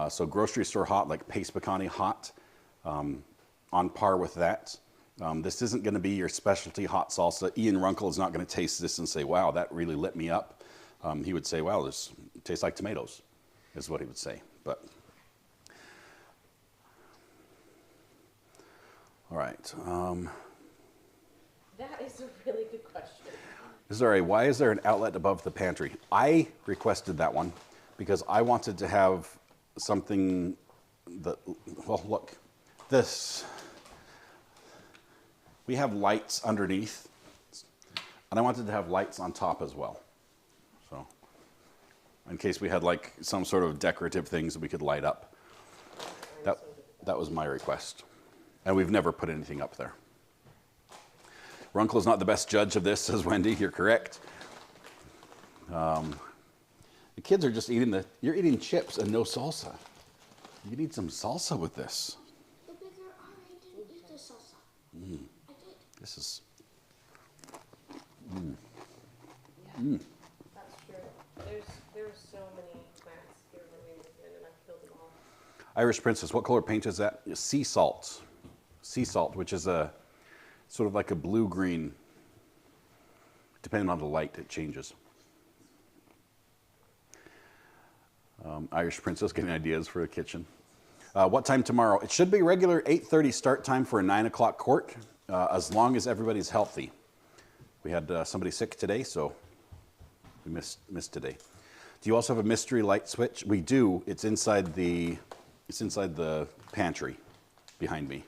So grocery store hot, like Pace Picani hot, on par with that. This isn't going to be your specialty hot salsa. Ian Runkle is not going to taste this and say, wow, that really lit me up. He would say, wow, this tastes like tomatoes, is what he would say. But all right. That is a really good question. Why is there an outlet above the pantry? I requested that one because I wanted to have something that, well, look, this. We have lights underneath, and I wanted to have lights on top as well. So, in case we had like some sort of decorative things that we could light up. That was my request. And we've never put anything up there. Runkle is not the best judge of this, says Wendy. You're correct. The kids are just you're eating chips and no salsa. You need some salsa with this. The bigger I didn't eat the salsa. I did. This is... Yeah, that's true. There's so many plants here where we moved in, and I've killed them all. Irish Princess, what color paint is that? Sea salt. Sea salt, which is a sort of like a blue-green. Depending on the light, it changes. Irish Princess getting ideas for a kitchen. What time tomorrow? It should be regular 8:30 start time for a 9 o'clock court, as long as everybody's healthy. We had somebody sick today, so we missed today. Do you also have a mystery light switch? We do. It's inside the pantry behind me.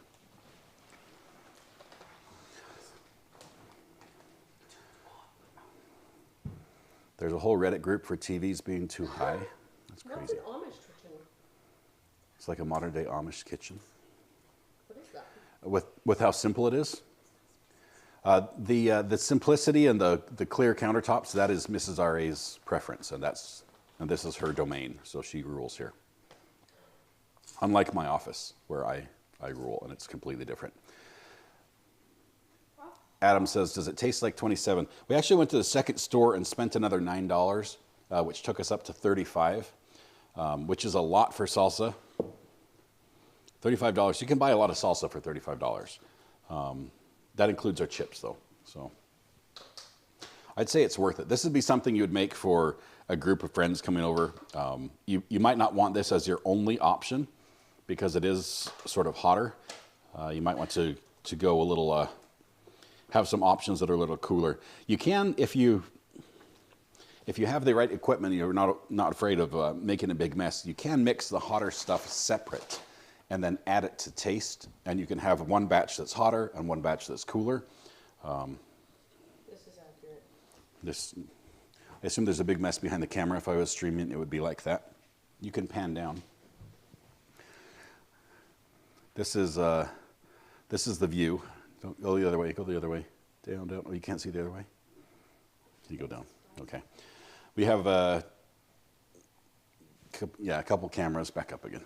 There's a whole Reddit group for TVs being too high. That's What's crazy. an Amish kitchen? It's like a modern day Amish kitchen. What is that? With how simple it is. The simplicity and the clear countertops, that is Mrs. R.A.'s preference, and this is her domain, so she rules here. Unlike my office, where I rule, and it's completely different. Adam says, does it taste like 27? We actually went to the second store and spent another $9, which took us up to 35, which is a lot for salsa. $35. You can buy a lot of salsa for $35. That includes our chips, though. So I'd say it's worth it. This would be something you would make for a group of friends coming over. You might not want this as your only option because it is sort of hotter. You might want to go a little, have some options that are a little cooler. You can, if you have the right equipment, you're not afraid of making a big mess, you can mix the hotter stuff separate and then add it to taste. And you can have one batch that's hotter and one batch that's cooler. This is accurate. I assume there's a big mess behind the camera. If I was streaming, it would be like that. You can pan down. This is the view. Don't go the other way. Go the other way. Down, down. Oh, you can't see the other way. You go down. Okay. We have a couple cameras. Back up again.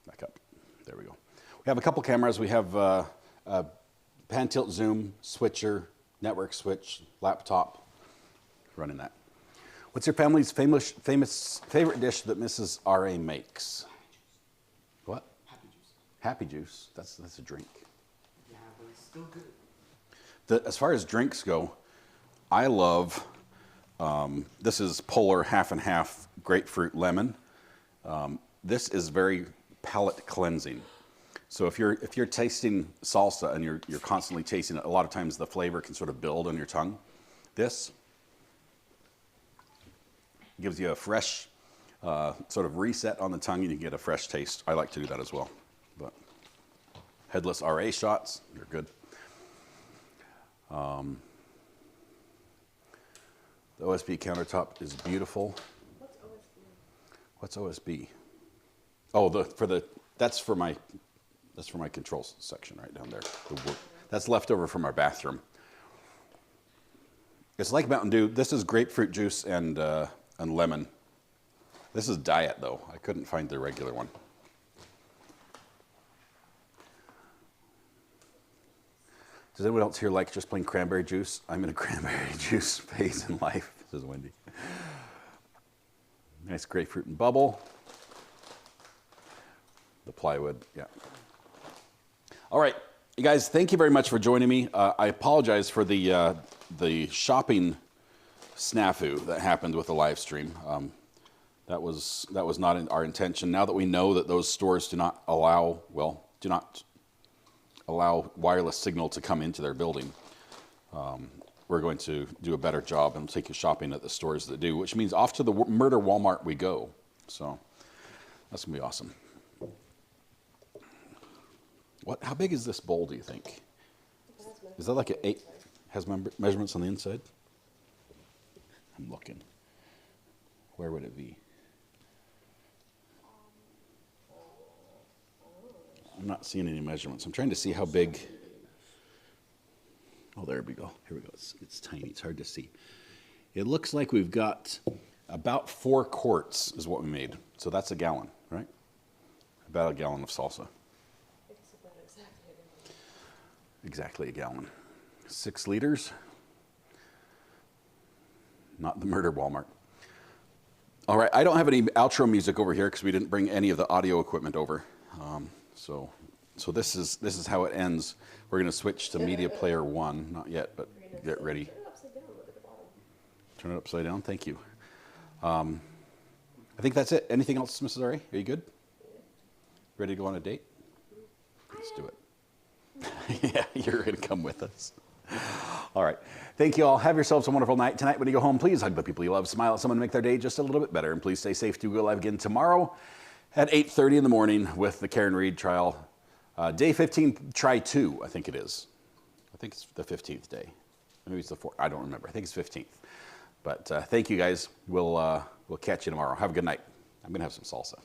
Back up. There we go. We have a couple cameras. We have a pan tilt zoom, switcher, network switch, laptop. Running that. What's your family's famous favorite dish that Mrs. R.A. makes? What? Happy juice. Happy juice. That's a drink. Yeah, but it's still good. As far as drinks go, I love. This is Polar half and half grapefruit lemon. This is very palate cleansing. So if you're tasting salsa and you're constantly tasting it, a lot of times the flavor can sort of build on your tongue. This gives you a fresh sort of reset on the tongue, and you get a fresh taste. I like to do that as well. But headless RA shots, they're good. The OSB countertop is beautiful. What's OSB? What's OSB? Oh, that's for my controls section right down there. That's leftover from our bathroom. It's like Mountain Dew. This is grapefruit juice and lemon. This is diet though. I couldn't find the regular one. Does anyone else here like just plain cranberry juice? I'm in a cranberry juice phase in life, says Wendy. Nice grapefruit and bubble. The plywood, yeah. All right, you guys, thank you very much for joining me. I apologize for the shopping snafu that happened with the live stream. That was not our intention. Now that we know that those stores do not allow wireless signal to come into their building, we're going to do a better job and take you shopping at the stores that do, which means off to the murder Walmart we go. So that's gonna be awesome. How big is this bowl, do you think? Is that like an 8? Has measurements on the inside? I'm looking. Where would it be? I'm not seeing any measurements. I'm trying to see how big. Oh, there we go. Here we go. It's tiny. It's hard to see. It looks like we've got about 4 quarts is what we made. So that's a gallon, right? About a gallon of salsa. It's about exactly. Exactly a gallon. 6 liters. Not the murder Walmart. All right, I don't have any outro music over here because we didn't bring any of the audio equipment over. So this is how it ends. We're going to switch to media player 1. Not yet, but get ready. Turn it upside down. Look at the bottom. Turn it upside down. Thank you. I think that's it. Anything else, Mrs. Ari? Are you good? Ready to go on a date? Let's do it. Yeah, you're going to come with us. All right. Thank you all. Have yourselves a wonderful night. Tonight when you go home, please hug the people you love, smile at someone, make their day just a little bit better. And please stay safe. Do go live again tomorrow at 8:30 in the morning with the Karen Reed trial. Day 15, try 2, I think it is. I think it's the 15th day. Maybe it's the 4th. I don't remember. I think it's 15th. But thank you guys. We'll catch you tomorrow. Have a good night. I'm going to have some salsa.